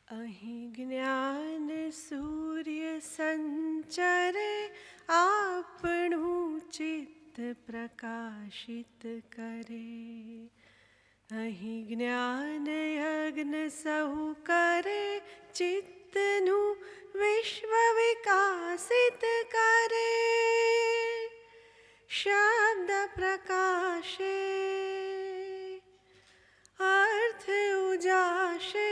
અહીં જ્ઞાન સૂર્ય સંચરે આપણું ચિત્ત પ્રકાશિત કરે. અહીં જ્ઞાન યજ્ઞ સહુ કરે ચિત્તનું વિશ્વ વિકાસિત કરે. શબ્દ પ્રકાશે અર્થ ઉજાશે.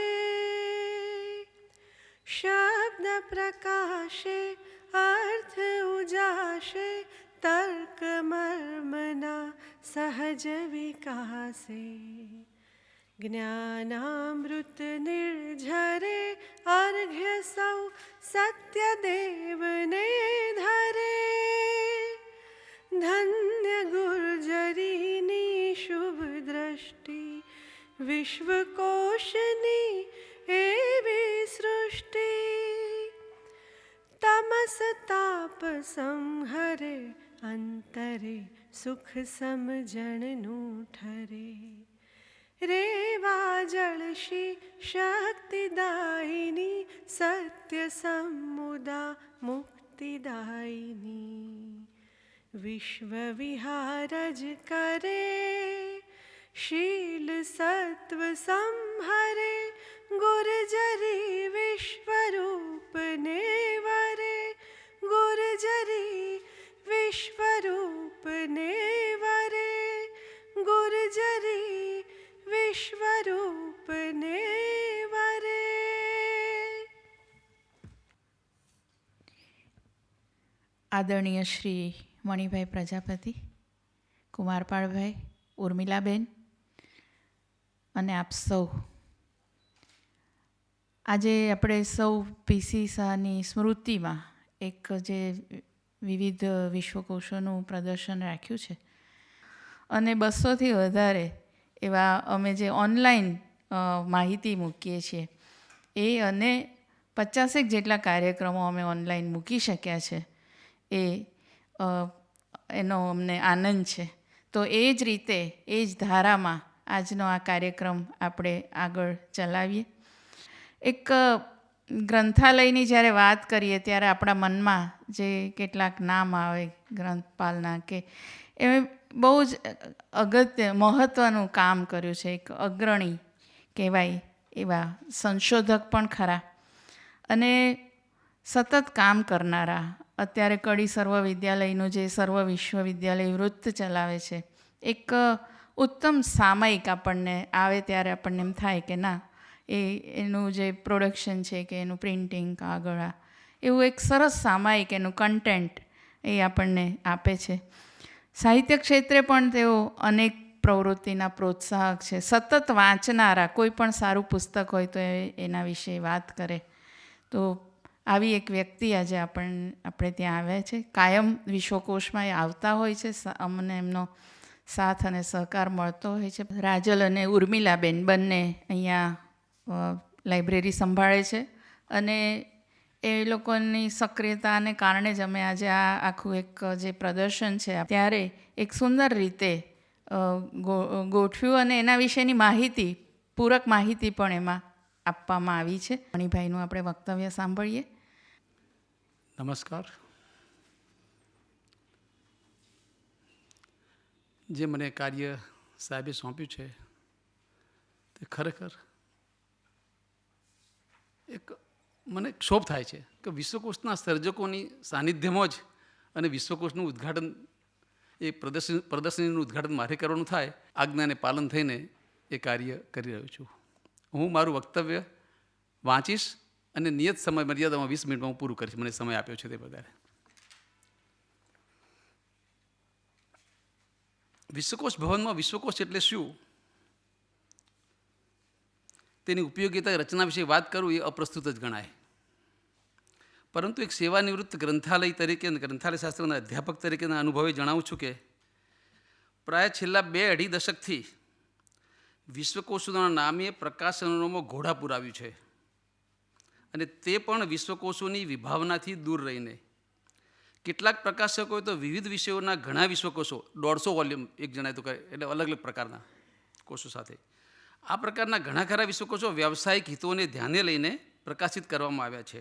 શબ્દ પ્રકાશે અર્થ ઉજાશે. તર્ક મર્મના સહજ વિકાસે. જ્ઞાનામૃત નિર્ઝરે અર્ઘ્ય સૌ સત્યદેવને ધરે. ધન્ય ગુર્જરીની શુભ દ્રષ્ટિ વિશ્વકોશની એવી સૃષ્ટિ. તમસ તાપ સંહરે અંતરે સુખ સમજણનું ઠરે. રેવા જળશી શક્તિદાયિની સત્ય સમુદા મુક્તિદાયિની. વિશ્વ વિહારજ કરે શીલ સત્વ સંહરે. ગુર્જરી વિશ્વરૂપને વરે. ગુર્જરી વિશ્વરૂપને વરે. ગુર્જરી વિશ્વરૂપને વરે. આદરણીય શ્રી મણિભાઈ પ્રજાપતિ, કુમારપાળભાઈ, ઉર્મિલાબેન અને આપ સૌ, આજે આપણે સૌ પીસી શાહની સ્મૃતિમાં એક જે વિવિધ વિશ્વકોશોનું પ્રદર્શન રાખ્યું છે અને 200થી વધારે એવા અમે જે ઓનલાઈન માહિતી મૂકીએ છીએ એ અને 50 જેટલા કાર્યક્રમો અમે ઓનલાઈન મૂકી શક્યા છે. એનો અમને આનંદ છે. તો એ જ રીતે એ જ ધારામાં આજનો આ કાર્યક્રમ આપણે આગળ ચલાવીએ. એક ગ્રંથાલયની જ્યારે વાત કરીએ ત્યારે આપણા મનમાં જે કેટલાક નામ આવે ગ્રંથપાલના, કે એ બહુ જ અગત્ય મહત્ત્વનું કામ કર્યું છે. એક અગ્રણી કહેવાય એવા સંશોધક પણ ખરા અને સતત કામ કરનારા. અત્યારે કડી સર્વ વિદ્યાલયનું જે સર્વ વિશ્વવિદ્યાલય વૃત્ત ચલાવે છે, એક ઉત્તમ સામયિક આપણને આવે ત્યારે આપણને એમ થાય કે ના, એનું જે પ્રોડક્શન છે કે એનું પ્રિન્ટિંગ, કાગળ, એવું એક સરસ સામયિક એનું કન્ટેન્ટ એ આપણને આપે છે. સાહિત્ય ક્ષેત્રે પણ તેઓ અનેક પ્રવૃત્તિના પ્રોત્સાહક છે. સતત વાંચનારા, કોઈ પણ સારું પુસ્તક હોય તો એના વિશે વાત કરે. તો આવી એક વ્યક્તિ આજે આપણે ત્યાં આવ્યા છે. કાયમ વિશ્વકોશમાં એ આવતા હોય છે. અમને એમનો સાથ અને સહકાર મળતો હોય છે. રાજલ અને ઉર્મિલાબેન બંને અહીંયા લાઇબ્રેરી સંભાળે છે અને એ લોકોની સક્રિયતાને કારણે જ અમે આજે આ આખું એક જે પ્રદર્શન છે ત્યારે એક સુંદર રીતે ગોઠવ્યું અને એના વિશેની માહિતી, પૂરક માહિતી પણ એમાં આપવામાં આવી છે. મણિભાઈનું આપણે વક્તવ્ય સાંભળીએ. નમસ્કાર. જે મને કાર્ય સાહેબે સોંપ્યું છે તે ખરેખર એક મને ક્ષોભ થાય છે કે વિશ્વકોશના સર્જકોની સાનિધ્યમાં જ અને વિશ્વકોશનું ઉદ્ઘાટન, એ પ્રદર્શનીનું ઉદ્ઘાટન મારે કરવાનું થાય, આજ્ઞાને પાલન થઈને એ કાર્ય કરી રહ્યો છું. હું મારું વક્તવ્ય વાંચીશ અને નિયત સમય મર્યાદામાં 20 મિનિટમાં હું પૂરું કરીશ. મને સમય આપ્યો છે તે બદલ. વિશ્વકોશ ભવનમાં વિશ્વકોશ એટલે શું, તેની ઉપયોગિતા રચના વિશે વાત કરું એ અપ્રસ્તુત જ ગણાય. પરંતુ એક સેવાનિવૃત્ત ગ્રંથાલય તરીકે અને ગ્રંથાલય શાસ્ત્રના અધ્યાપક તરીકેના અનુભવે જણાવું છું કે પ્રાય છેલ્લા 2-2.5 દશકથી વિશ્વકોશોના નામે પ્રકાશનોમાં ઘોડાપૂર આવ્યું છે અને તે પણ વિશ્વકોશોની વિભાવનાથી દૂર રહીને. કેટલાક પ્રકાશકોએ તો વિવિધ વિષયોના ઘણા વિશ્વકોશો, 150 વોલ્યુમ એક જણાય તો કહે, એટલે અલગ અલગ પ્રકારના કોષો સાથે આ પ્રકારના ઘણા ખરા વિશ્વકોશો વ્યાવસાયિક હિતોને ધ્યાને લઈને પ્રકાશિત કરવામાં આવ્યા છે,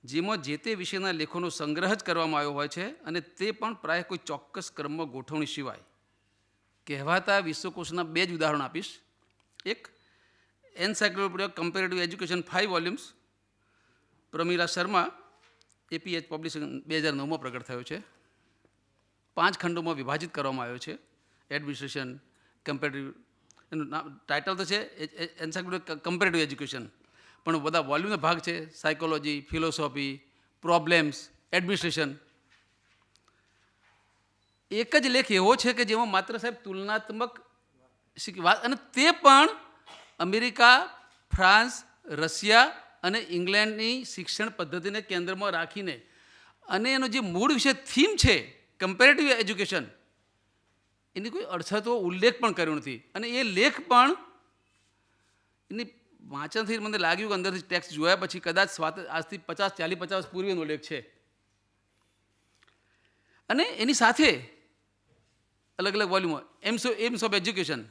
જેમાં જે તે વિષયના લેખોનો સંગ્રહ જ કરવામાં આવ્યો હોય છે અને તે પણ પ્રાય કોઈ ચોક્કસ ક્રમમાં ગોઠવણી સિવાય. કહેવાતા વિશ્વકોશના 2 જ ઉદાહરણ આપીશ. એક encyclopedia comparative education 5 volumes, Pramila Sharma, APH publishing 2009માં પ્રગટ થયો છે. 5 ખંડોમાં વિભાજિત કરવામાં આવ્યો છે. એડમિનિસ્ટ્રેશન, કમ્પેરેટિવ, એનું ટાઇટલ તો છે એન્સાઇક્લોપીડિયા કમ્પેરેટિવ એજ્યુકેશન, પણ બધા વોલ્યુમના ભાગ છે સાયકોલોજી, ફિલોસોફી, પ્રોબ્લેમ્સ, એડમિનિસ્ટ્રેશન. એક જ લેખ એવો છે કે જેમાં માત્ર સાહેબ તુલનાત્મક વાત, અને તે પણ અમેરિકા, ફ્રાન્સ, રશિયા અને ઇંગ્લેન્ડની શિક્ષણ પદ્ધતિને કેન્દ્રમાં રાખીને, અને એનો જે મૂળ વિષય થીમ છે કમ્પેરેટિવ એજ્યુકેશન, એની કોઈ અડસતો ઉલ્લેખ પણ કર્યો નથી. અને એ લેખ પણ એની વાંચનથી મને લાગ્યું કે અંદરથી ટેક્સ્ટ જોયા પછી કદાચ આજથી 40-50 વર્ષ પૂર્વેનો લેખ છે. અને એની સાથે અલગ અલગ વોલ્યુમો એમ્સ ઓફ એજ્યુકેશન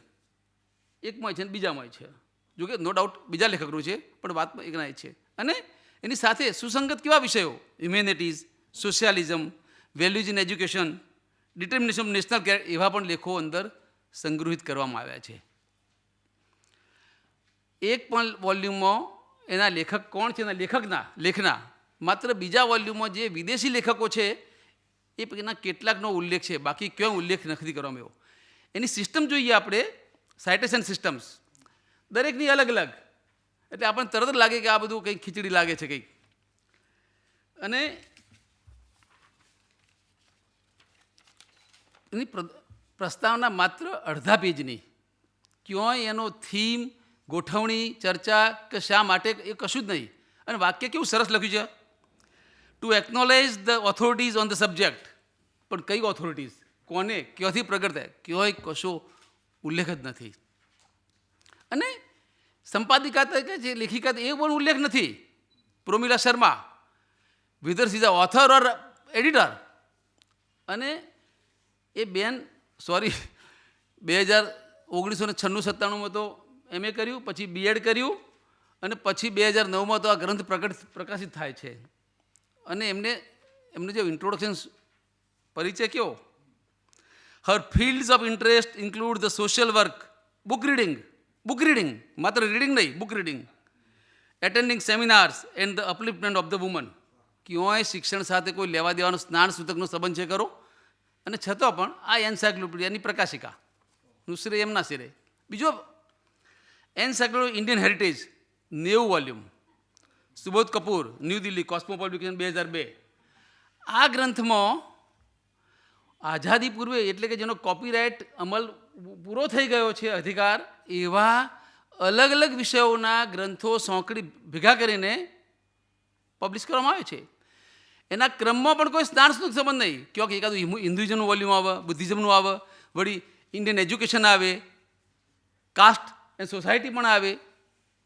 એકમાં છે અને બીજામાં છે. જોકે નો ડાઉટ બીજા લેખકનું છે, પણ વાતમાં એકના જ છે. અને એની સાથે સુસંગત કેવા વિષયો, humanities, socialism, values in education, determination of national care, એવા પણ લેખો અંદર સંગ્રહિત કરવામાં આવ્યા છે. એક પણ વોલ્યુમમાં એના લેખક કોણ છે, એના લેખના માત્ર બીજા વોલ્યુમમાં જે વિદેશી લેખકો છે એ પૈકીના કેટલાકનો ઉલ્લેખ છે, બાકી ક્યાં ઉલ્લેખ નથી કરવામાં આવ્યો. એની સિસ્ટમ જોઈએ આપણે, સાઇટેશન સિસ્ટમ્સ દરેકની અલગ અલગ, એટલે આપણને તરત જ લાગે કે આ બધું કંઈક ખીચડી લાગે છે કંઈક. અને એની પ્રસ્તાવના માત્ર અડધા પેજની, ક્યાંય એનો થીમ, ગોઠવણી, ચર્ચા કે શા માટે એ કશું જ નહીં. અને વાક્ય કેવું સરસ લખ્યું છે, to acknowledge the authorities on the subject. પણ કઈ ઓથોરિટીઝ, કોને, ક્યાંથી પ્રગટ થાય, ક્યાંય કશો ઉલ્લેખ જ નથી. અને સંપાદિકા તરીકે જે લેખિકા એ પણ ઉલ્લેખ નથી. Pramila Sharma, whether is a author or editor. અને એ બેન 1996-97માં તો MA કર્યું, પછી BEd કર્યું, અને પછી 2009માં તો આ ગ્રંથ પ્રકાશિત થાય છે. અને એમનું જે ઇન્ટ્રોડક્શન પરિચય કેવો, her fields of interest include the social work, book reading, માત્ર રીડિંગ નહીં, book reading, attending seminars and the upliftment of the woman. ક્યાંય શિક્ષણ સાથે કોઈ લેવા દેવાનો સ્નાન સૂતકનો સંબંધ છે કરો. અને છતાં પણ આ એન્સાઇક્લોપીડિયાની પ્રકાશિકા નુસરે એમના સિરે. બીજો encyclopedia Indian heritage 90 volume, Subodh Kapoor, New Delhi, Cosmopolitan 2002. આ ગ્રંથમાં આઝાદી પૂર્વે, એટલે કે જેનો કોપીરાઇટ અમલ પૂરો થઈ ગયો છે અધિકાર, એવા અલગ અલગ વિષયોના ગ્રંથો સોંકડી ભેગા કરીને પબ્લિશ કરવામાં આવે છે. એના ક્રમમાં પણ કોઈ સ્નાનનો સંબંધ નહીં. ક્યાંક એકાદું હિન્દુઇઝમનું વોલ્યુમ આવે, બુદ્ધિઝમનું આવે, વળી ઇન્ડિયન એજ્યુકેશન આવે, કાસ્ટ એન્ડ સોસાયટી પણ આવે,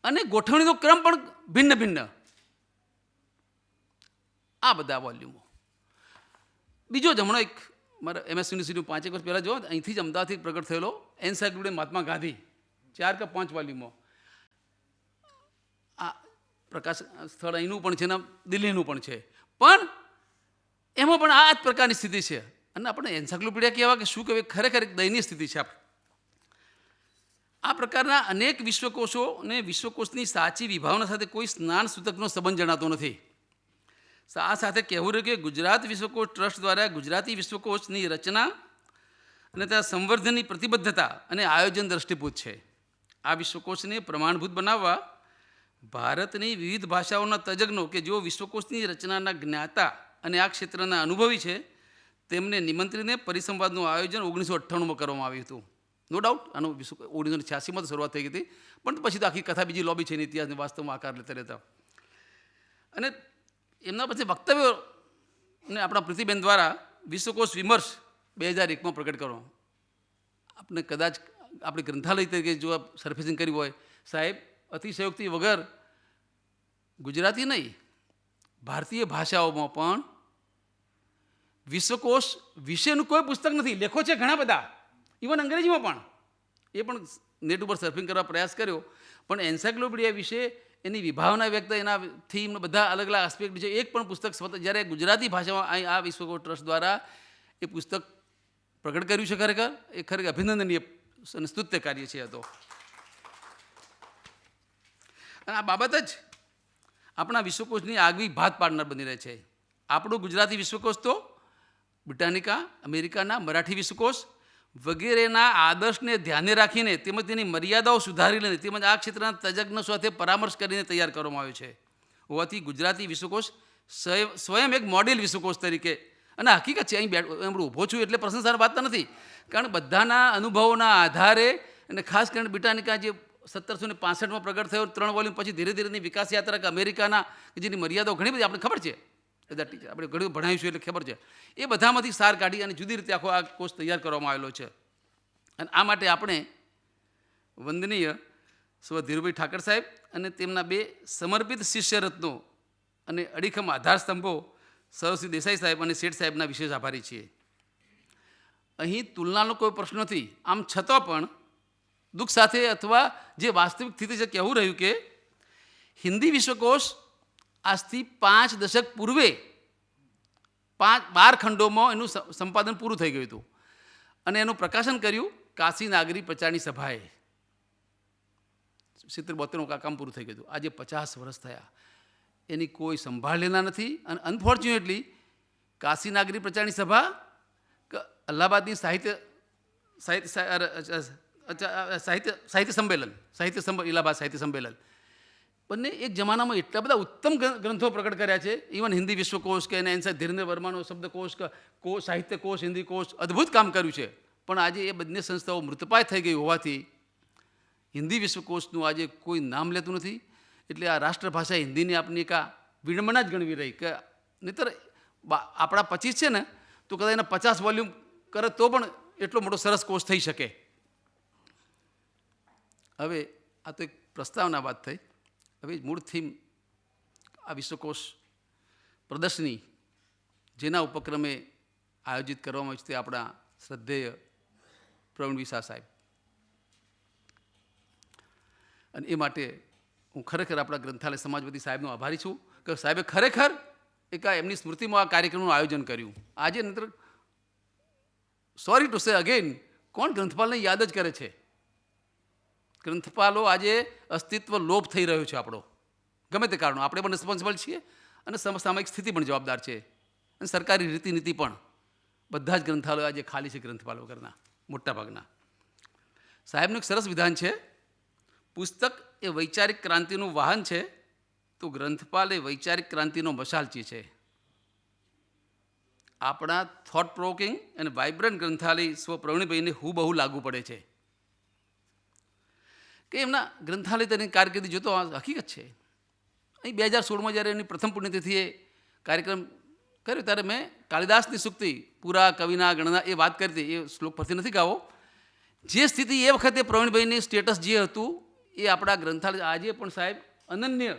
અને ગોઠવણીનો ક્રમ પણ ભિન્ન ભિન્ન. આ બધા વોલ્યુમો. બીજો જ હમણાં એક મારા MS યુનિવર્સિટીનું 5 વર્ષ પહેલાં જો અહીંથી જ અમદાવાદથી પ્રગટ થયેલો એન્સાઇક્લોપીડિયા મહાત્મા ગાંધી, 4 કે 5 વોલ્યુમો. આ પ્રકાશ સ્થળ અહીંનું પણ છે ને દિલ્હીનું પણ છે, પણ એમાં પણ આ જ પ્રકારની સ્થિતિ છે. અને આપણે એન્સાઇક્લોપીડિયા કહેવા કે શું કહેવાય, ખરેખર એક દયનીય સ્થિતિ છે. આ પ્રકારના અનેક વિશ્વકોશો અને વિશ્વકોશની સાચી વિભાવના સાથે કોઈ સ્નાન સૂતકનો સંબંધ જણાતો નથી. આ સાથે કહેવું રહ્યું કે ગુજરાત વિશ્વકોશ ટ્રસ્ટ દ્વારા ગુજરાતી વિશ્વકોશની રચના અને તેના સંવર્ધનની પ્રતિબદ્ધતા અને આયોજન દ્રષ્ટિભૂત છે. આ વિશ્વકોશને પ્રમાણભૂત બનાવવા ભારતની વિવિધ ભાષાઓના તજજ્ઞો કે જેઓ વિશ્વકોશની રચનાના જ્ઞાતા અને આ ક્ષેત્રના અનુભવી છે, તેમને નિમંત્રીને પરિસંવાદનું આયોજન 1998માં કરવામાં આવ્યું હતું. નો ડાઉટ આનો 1986માં તો શરૂઆત થઈ ગઈ હતી, પણ પછી તો આખી કથા બીજી લોબી છે એની ઇતિહાસને વાસ્તવમાં આકાર લેતા રહેતા. અને એમના પછી વક્તવ્યો ને આપણા પ્રીતિબેન દ્વારા વિશ્વકોશ વિમર્શ 2001માં પ્રગટ કરો. આપણે કદાચ આપણી ગ્રંથાલય તરીકે જો સરફેસિંગ કરી હોય, સાહેબ અતિશયોક્તિ વગર ગુજરાતી નહીં, ભારતીય ભાષાઓમાં પણ વિશ્વકોશ વિશેનું કોઈ પુસ્તક નથી. લેખો છે ઘણા બધા, ઇવન અંગ્રેજીમાં પણ, એ પણ નેટ ઉપર સર્ફિંગ કરવા પ્રયાસ કર્યો, પણ એન્સાઇક્લોપીડિયા વિશે એની વિભાવના વ્યક્ત, એના થીમ બધા અલગ અલગ આસ્પેક્ટ છે. એક પણ પુસ્તક જ્યારે ગુજરાતી ભાષામાં અહીં આ વિશ્વકોશ ટ્રસ્ટ દ્વારા એ પુસ્તક પ્રગટ કર્યું છે, ખરેખર એ ખરેખર અભિનંદનીય અને સ્તુત્ય કાર્ય છે. તો અને આ બાબત જ આપણા વિશ્વકોશની આગવી ભાત પાડનાર બની રહે છે. આપણું ગુજરાતી વિશ્વકોશ તો બ્રિટાનિકા, અમેરિકાના મરાઠી વિશ્વકોશ વગેરેના આદર્શને ધ્યાને રાખીને તેમજ તેની મર્યાદાઓ સુધારી લઈને તેમજ આ ક્ષેત્રના તજજ્ઞો સાથે પરામર્શ કરીને તૈયાર કરવામાં આવ્યો છે. હોવાથી ગુજરાતી વિશ્વકોશ સ્વયં એક મોડેલ વિશ્વકોશ તરીકે, અને હકીકત છે, અહીં ઊભો છું એટલે પ્રશંસાની વાત નથી, કારણ બધાના અનુભવોના આધારે, અને ખાસ કરીને બ્રિટાનિકા જે 1765માં પ્રગટ થયો, 3 વોલ્યુમ પછી ધીરે ધીરેની વિકાસ યાત્રા કે અમેરિકાના જેની મર્યાદાઓ ઘણી બધી આપણે ખબર છે, બધા ટીચર આપણે ઘણું ભણાવીશું એટલે ખબર છે, એ બધામાંથી સાર કાઢી અને જુદી રીતે આખો આ કોર્સ તૈયાર કરવામાં આવેલો છે. અને આ માટે આપણે વંદનીય સ્વ ધીરુભાઈ ઠાકર સાહેબ અને તેમના 2 સમર્પિત શિષ્યરત્નો અને અડીખમ આધારસ્તંભો સરસ્વતી દેસાઈ સાહેબ અને શેઠ સાહેબના વિશેષ આભારી છીએ. અહીં તુલનાનો કોઈ પ્રશ્ન નથી. આમ છતાં પણ દુઃખ સાથે અથવા જે વાસ્તવિક સ્થિતિ છે કહેવું રહ્યું કે હિન્દી વિશ્વકોશ આજથી 5 દશક પૂર્વે 12 ખંડોમાં એનું સંપાદન પૂરું થઈ ગયું હતું અને એનું પ્રકાશન કર્યું કાશી નાગરી પ્રચારની સભાએ. 70-72નું કામ પૂરું થઈ ગયું હતું. આજે 50 વર્ષ થયા, એની કોઈ સંભાળ લેના નથી. અને અનફોર્ચ્યુનેટલી કાશી નાગરી પ્રચારની સભા અલ્હાબાદની સાહિત્ય સંમેલન ઇલાહાબાદ સાહિત્ય સંમેલન બંને એક જમાનામાં એટલા બધા ઉત્તમ ગ્રંથો પ્રકટ કર્યા છે. ઇવન હિન્દી વિશ્વકોશ કે એના ધીરેન્દ્ર વર્માનો શબ્દકોશ કે સાહિત્ય કોશ, હિન્દી કોશ અદ્ભુત કામ કર્યું છે. પણ આજે એ બંને સંસ્થાઓ મૃતપાય થઈ ગઈ હોવાથી હિન્દી વિશ્વકોશનું આજે કોઈ નામ લેતું નથી. એટલે આ રાષ્ટ્રભાષા હિન્દીની આપની એક આ વિડંબના જ ગણવી રહી કે નહીંતર આપણા 25 છે ને તો કદાચ એના 50 વોલ્યુમ કરે તો પણ એટલો મોટો સરસ કોર્સ થઈ શકે. હવે આ તો એક પ્રસ્તાવના વાત થઈ. હવે મૂળ થીમ આ વિશ્વકોશ પ્રદર્શની જેના ઉપક્રમે આયોજિત કરવામાં આવી છે તે આપણા શ્રદ્ધેય પ્રવીણ વિસા સાહેબ, અને એ માટે હું ખરેખર આપણા ગ્રંથાલય સમાજવાદી સાહેબનો આભારી છું કે સાહેબે ખરેખર એક એમની સ્મૃતિમાં આ કાર્યક્રમનું આયોજન કર્યું. આજે નંતર સોરી ટુ સે અગેન, કોણ ગ્રંથપાલને યાદ જ કરે છે? ગ્રંથપાલો આજે અસ્તિત્વ લોપ થઈ રહ્યો છે આપણો, ગમે તે કારણો. આપણે પણ રિસ્પોન્સિબલ છીએ અને સમસામયિક સ્થિતિ પણ જવાબદાર છે, અને સરકારી રીતિનીતિ પણ. બધા જ ગ્રંથાલયો આજે ખાલી છે ગ્રંથપાલ વગરના, મોટાભાગના. સાહેબનું એક સરસ વિધાન છે, પુસ્તક એ વૈચારિક ક્રાંતિનું વાહન છે તો ગ્રંથપાલ એ વૈચારિક ક્રાંતિનો મશાલચી છે. આપણા થોટ પ્રોવોકિંગ અને વાઇબ્રન્ટ ગ્રંથાલય સ્વ પ્રવીણભાઈને હુબહુ લાગુ પડે છે કે એમના ગ્રંથાલય તેની કારકિર્દી જોતો હકીકત છે. અહીં 2016માં જ્યારે એની પ્રથમ પુણ્યતિથિએ કાર્યક્રમ કર્યો ત્યારે મેં કાલિદાસની સૂક્તિ પૂરા કવિના ગણના એ વાત કરી હતી. એ શ્લોક પરથી નથી ગાવો. જે સ્થિતિ એ વખતે પ્રવીણભાઈની સ્ટેટસ જે હતું એ આપણા ગ્રંથાલય આજે પણ સાહેબ અનન્ય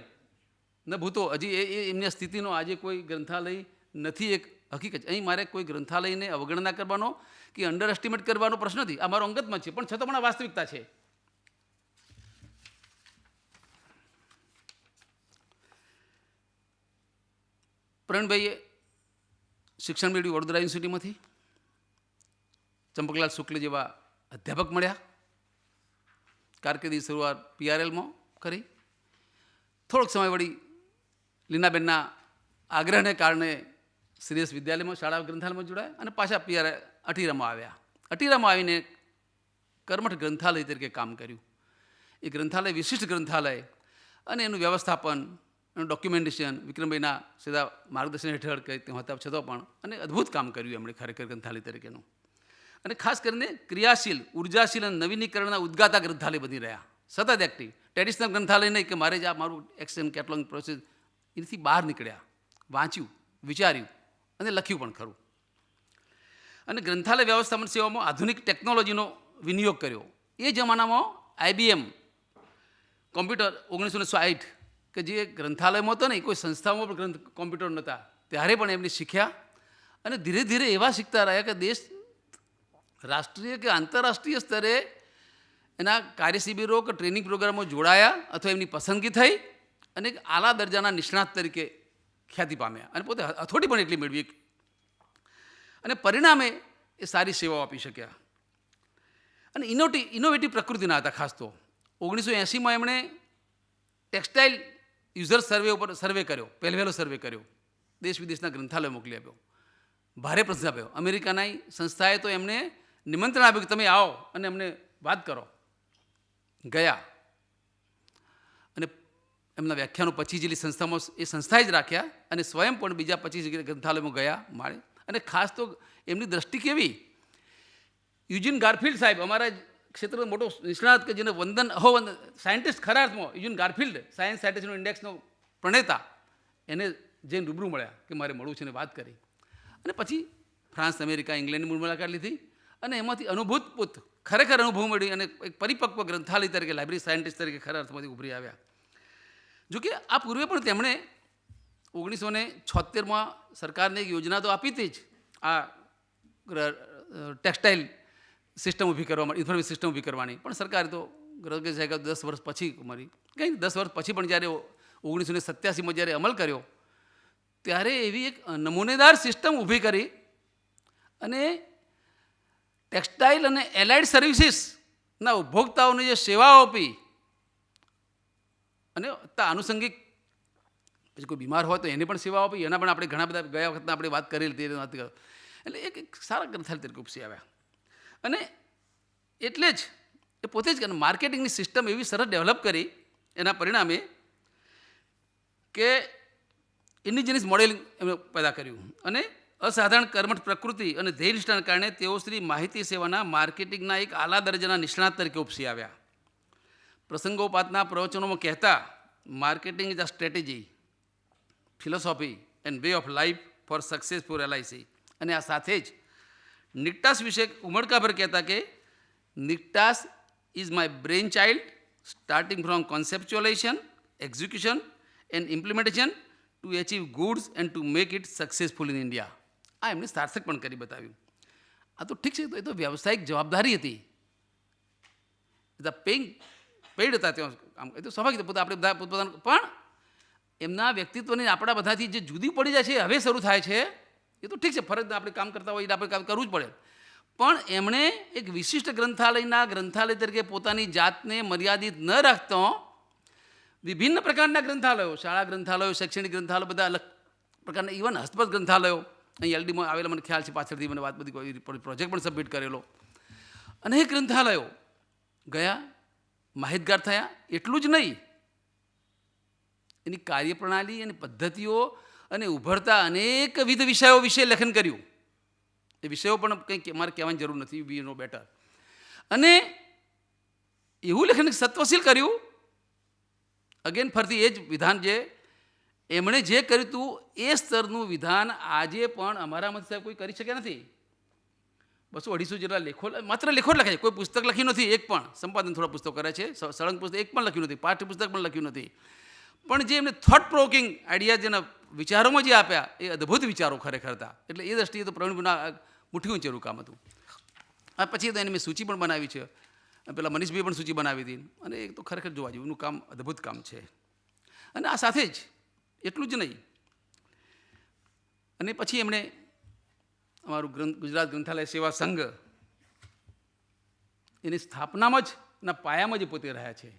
ન ભૂતો. હજી એમની સ્થિતિનો આજે કોઈ ગ્રંથાલય નથી. એક હકીકત. અહીં મારે કોઈ ગ્રંથાલયને અવગણના કરવાનો કે અંડર એસ્ટિમેટ કરવાનો પ્રશ્ન નથી. આ મારો અંગતમાં છે, પણ છતાં પણ આ વાસ્તવિકતા છે. પ્રવીણભાઈએ શિક્ષણ મેળવ્યું વડોદરા યુનિવર્સિટીમાંથી. ચંપકલાલ શુક્લ જેવા અધ્યાપક મળ્યા. કારકિર્દી શરૂઆત PRLમાં કરી. થોડોક સમય વળી લીનાબેનના આગ્રહને કારણે શ્રેયસ વિદ્યાલયમાં શાળા ગ્રંથાલયમાં જોડાયા અને પાછા અટીરામાં આવ્યા. અટીરામાં આવીને કર્મઠ ગ્રંથાલય તરીકે કામ કર્યું. એ ગ્રંથાલય વિશિષ્ટ ગ્રંથાલય અને એનું વ્યવસ્થાપન, એનું ડોક્યુમેન્ટેશન વિક્રમભાઈના સીધા માર્ગદર્શન હેઠળ કંઈ હતા છતાં પણ અને અદ્ભુત કામ કર્યું એમણે ખરેખર ગ્રંથાલય તરીકેનું. અને ખાસ કરીને ક્રિયાશીલ, ઉર્જાશીલ અને નવીનીકરણના ઉદ્ગાતા ગ્રંથાલય બની રહ્યા, સતત એક્ટિવ. ટ્રેડિશનલ ગ્રંથાલય નહીં કે મારે જ આ મારું એક્શન કેટલોગ પ્રોસેસ, એનાથી બહાર નીકળ્યા, વાંચ્યું, વિચાર્યું અને લખ્યું પણ ખરું. અને ગ્રંથાલય વ્યવસ્થાપન સેવામાં આધુનિક ટેકનોલોજીનો વિનિયોગ કર્યો. એ જમાનામાં IBM કોમ્પ્યુટર 1960 કે જે ગ્રંથાલયમાં હતો ને, કોઈ સંસ્થાઓમાં પણ કોમ્પ્યુટર નહોતા, ત્યારે પણ એમને શીખ્યા. અને ધીરે ધીરે એવા શીખતા રહ્યા કે દેશ રાષ્ટ્રીય કે આંતરરાષ્ટ્રીય સ્તરે એના કાર્યશિબિરો કે ટ્રેનિંગ પ્રોગ્રામો જોડાયા અથવા એમની પસંદગી થઈ અને એક આલા દરજાના નિષ્ણાત તરીકે ખ્યાતિ પામ્યા અને પોતે હથોટી પણ એટલી મેળવી અને પરિણામે એ સારી સેવાઓ આપી શક્યા અને ઇનોવેટિવ પ્રકૃતિના હતા. ખાસ તો 1980માં એમણે ટેક્સટાઇલ યુઝર સર્વે કર્યો, પહેલો સર્વે કર્યો, દેશ વિદેશના ગ્રંથાલયો મોકલી આપ્યો, ભારે પ્રશંસા આપ્યો. અમેરિકાના સંસ્થાએ તો એમને નિમંત્રણ આપ્યું કે તમે આવો અને અમને વાત કરો. ગયા અને એમના વ્યાખ્યાનો 25 જેટલી સંસ્થામાં એ સંસ્થાએ જ રાખ્યા અને સ્વયં પણ બીજા 25 ગ્રંથાલયમાં ગયા માળે. અને ખાસ તો એમની દ્રષ્ટિ કેવી, યુજીન ગારફિલ્ડ સાહેબ અમારા ક્ષેત્રનો મોટો નિષ્ણાત કે જેને સાયન્ટિસ્ટ ખરા અર્થમાં યુજીન ગારફિલ્ડ સાયન્સ સાયન્ટિસ્ટનો ઇન્ડેક્સનો પ્રણેતા, એને જઈને રૂબરૂ મળ્યા કે મારે મળવું છે ને વાત કરી. અને પછી ફ્રાન્સ, અમેરિકા, ઇંગ્લેન્ડની મુલાકાત લીધી અને એમાંથી અનુભૂત ખરેખર અનુભવ મળી અને એક પરિપક્વ ગ્રંથાલય તરીકે, લાઇબ્રેરી સાયન્ટિસ્ટ તરીકે ખરા અર્થમાંથી ઉભરી આવ્યા. જોકે આ પૂર્વે પણ તેમણે 1976માં સરકારને એક યોજના તો આપી હતી જ આ ટેક્સટાઇલ સિસ્ટમ ઊભી કરવા માટે, ઇન્ફોર્મેશન સિસ્ટમ ઊભી કરવાની, પણ સરકારે તો 10 વર્ષ પછી મારી કંઈ 10 વર્ષ પછી પણ જ્યારે 1987માં જ્યારે અમલ કર્યો ત્યારે એવી એક નમૂનેદાર સિસ્ટમ ઊભી કરી અને ટેક્સટાઇલ અને એલાઇડ સર્વિસીસના ઉપભોક્તાઓને જે સેવાઓ આપી અને આનુષંગિક પછી કોઈ બીમાર હોય તો એને પણ સેવાઓ આપી, એના પણ આપણે ઘણા બધા ગયા વખતના આપણે વાત કરેલી હતી વાત કરો. એટલે એક સારા ગ્રંથાલય તરીકે ઉપસી આવ્યા અને એટલે જ એ પોતે જ માર્કેટિંગની સિસ્ટમ એવી સરસ ડેવલપ કરી એના પરિણામે કે ઇન્ડિજિનસ મોડેલિંગ એમણે પેદા કર્યું અને અસાધારણ કર્મઠ પ્રકૃતિ અને ધ્યેયનિષ્ઠાના કારણે તેઓ શ્રી માહિતી સેવાના માર્કેટિંગના એક આલા દરજાના નિષ્ણાત તરીકે ઉપસી આવ્યા. પ્રસંગોપાતના પ્રવચનોમાં કહેતા, marketing is a strategy, philosophy and way of life for success for LIC. અને આ સાથે જ નિકટાસ વિશે ઉમળકાભર કહેતા કે નિકટાસ is my brainchild, starting from conceptualisation, execution and implementation to achieve goods and to make it successful in India. આ એમણે સાર્થક પણ કરી બતાવ્યું. આ તો ઠીક છે, તો એ તો વ્યાવસાયિક જવાબદારી હતી, પેઇડ હતા ત્યાં કામ, એ તો સ્વાભાવિક પોતે આપણે બધા પોતાનું, પણ એમના વ્યક્તિત્વની આપણા બધાથી જે જુદી પડી જાય છે હવે શરૂ થાય છે, એ તો ઠીક છે, ફરજ આપણે કામ કરતા હોય એટલે આપણે કામ કરવું જ પડે. પણ એમણે એક વિશિષ્ટ ગ્રંથાલય તરીકે પોતાની જાતને મર્યાદિત ન રાખતો વિભિન્ન પ્રકારના ગ્રંથાલયો, શાળા ગ્રંથાલયો, શૈક્ષણિક ગ્રંથાલયો, બધા અલગ પ્રકારના, ઇવન હસ્તપદ ગ્રંથાલયો, અહીં LDમાં આવેલા મને ખ્યાલ છે, પાછળથી મને વાત બધી પ્રોજેક્ટ પણ સબમિટ કરેલો, અનેક ગ્રંથાલયો ગયા, માહિતગાર થયા. એટલું જ નહીં, એની કાર્યપ્રણાલી અને પદ્ધતિઓ અને ઉભરતા અનેકવિધ વિષયો વિશે લેખન કર્યું. એ વિષયો પણ કંઈ મારે કહેવાની જરૂર નથી, વી નો બેટર. અને એવું લેખન સત્વશીલ કર્યું. અગેન ફરતી એ જ વિધાન જે એમણે જે કર્યું હતું એ સ્તરનું વિધાન આજે પણ અમારામાંથી સાહેબ કોઈ કરી શક્યા નથી. 200-250 જેટલા લેખો, માત્ર લેખો જ લખાય છે, કોઈ પુસ્તક લખ્યું નથી એક પણ. સંપાદન થોડા પુસ્તકો કરે છે, સળંગ પુસ્તક એક પણ લખ્યું નથી, પાઠ્યપુસ્તક પણ લખ્યું નથી. પણ જે એમને થોટ પ્રોવોકિંગ આઈડિયા, જેના વિચારોમાં જે આપ્યા એ અદ્ભુત વિચારો ખરેખર હતા. એટલે એ દ્રષ્ટિએ તો પ્રવીણભાઈના મુઠ્ઠી ઊંચેરું કામ હતું. આ પછી તો એને મેં સૂચિ પણ બનાવી છે, પેલા મનીષભાઈએ પણ સૂચિ બનાવી હતી, અને એ તો ખરેખર જોવા જેવું કામ, અદ્ભુત કામ છે. અને આ સાથે જ એટલું જ નહીં, અને પછી એમણે અમારું ગુજરાત ગ્રંથાલય સેવા સંઘ, એની સ્થાપનામાં જ ના પાયામાં જ પોતે રહ્યા છે.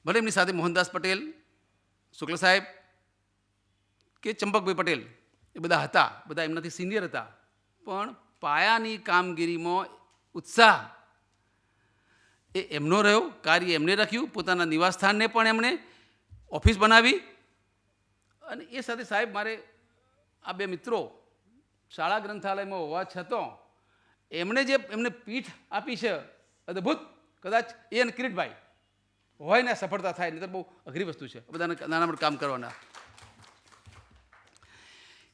ભલે એમની સાથે મોહનદાસ પટેલ, શુક્લ સાહેબ કે ચંપકભાઈ પટેલ એ બધા હતા, બધા એમનાથી સિનિયર હતા, પણ પાયાની કામગીરીમાં ઉત્સાહ એ એમનો રહ્યો, કાર્ય એમને રાખ્યું. પોતાના નિવાસસ્થાનને પણ એમણે ઓફિસ બનાવી. અને એ સાથે સાહેબ, મારે આ બે મિત્રો શાળા ગ્રંથાલયમાં હોવા છતાં એમને પીઠ આપી છે અદ્ભુત. કદાચ એ અને કિરીટભાઈ હોય ને સફળતા થાય, નહીં તો બહુ અઘરી વસ્તુ છે બધાને નાના મોટા કામ કરવાના.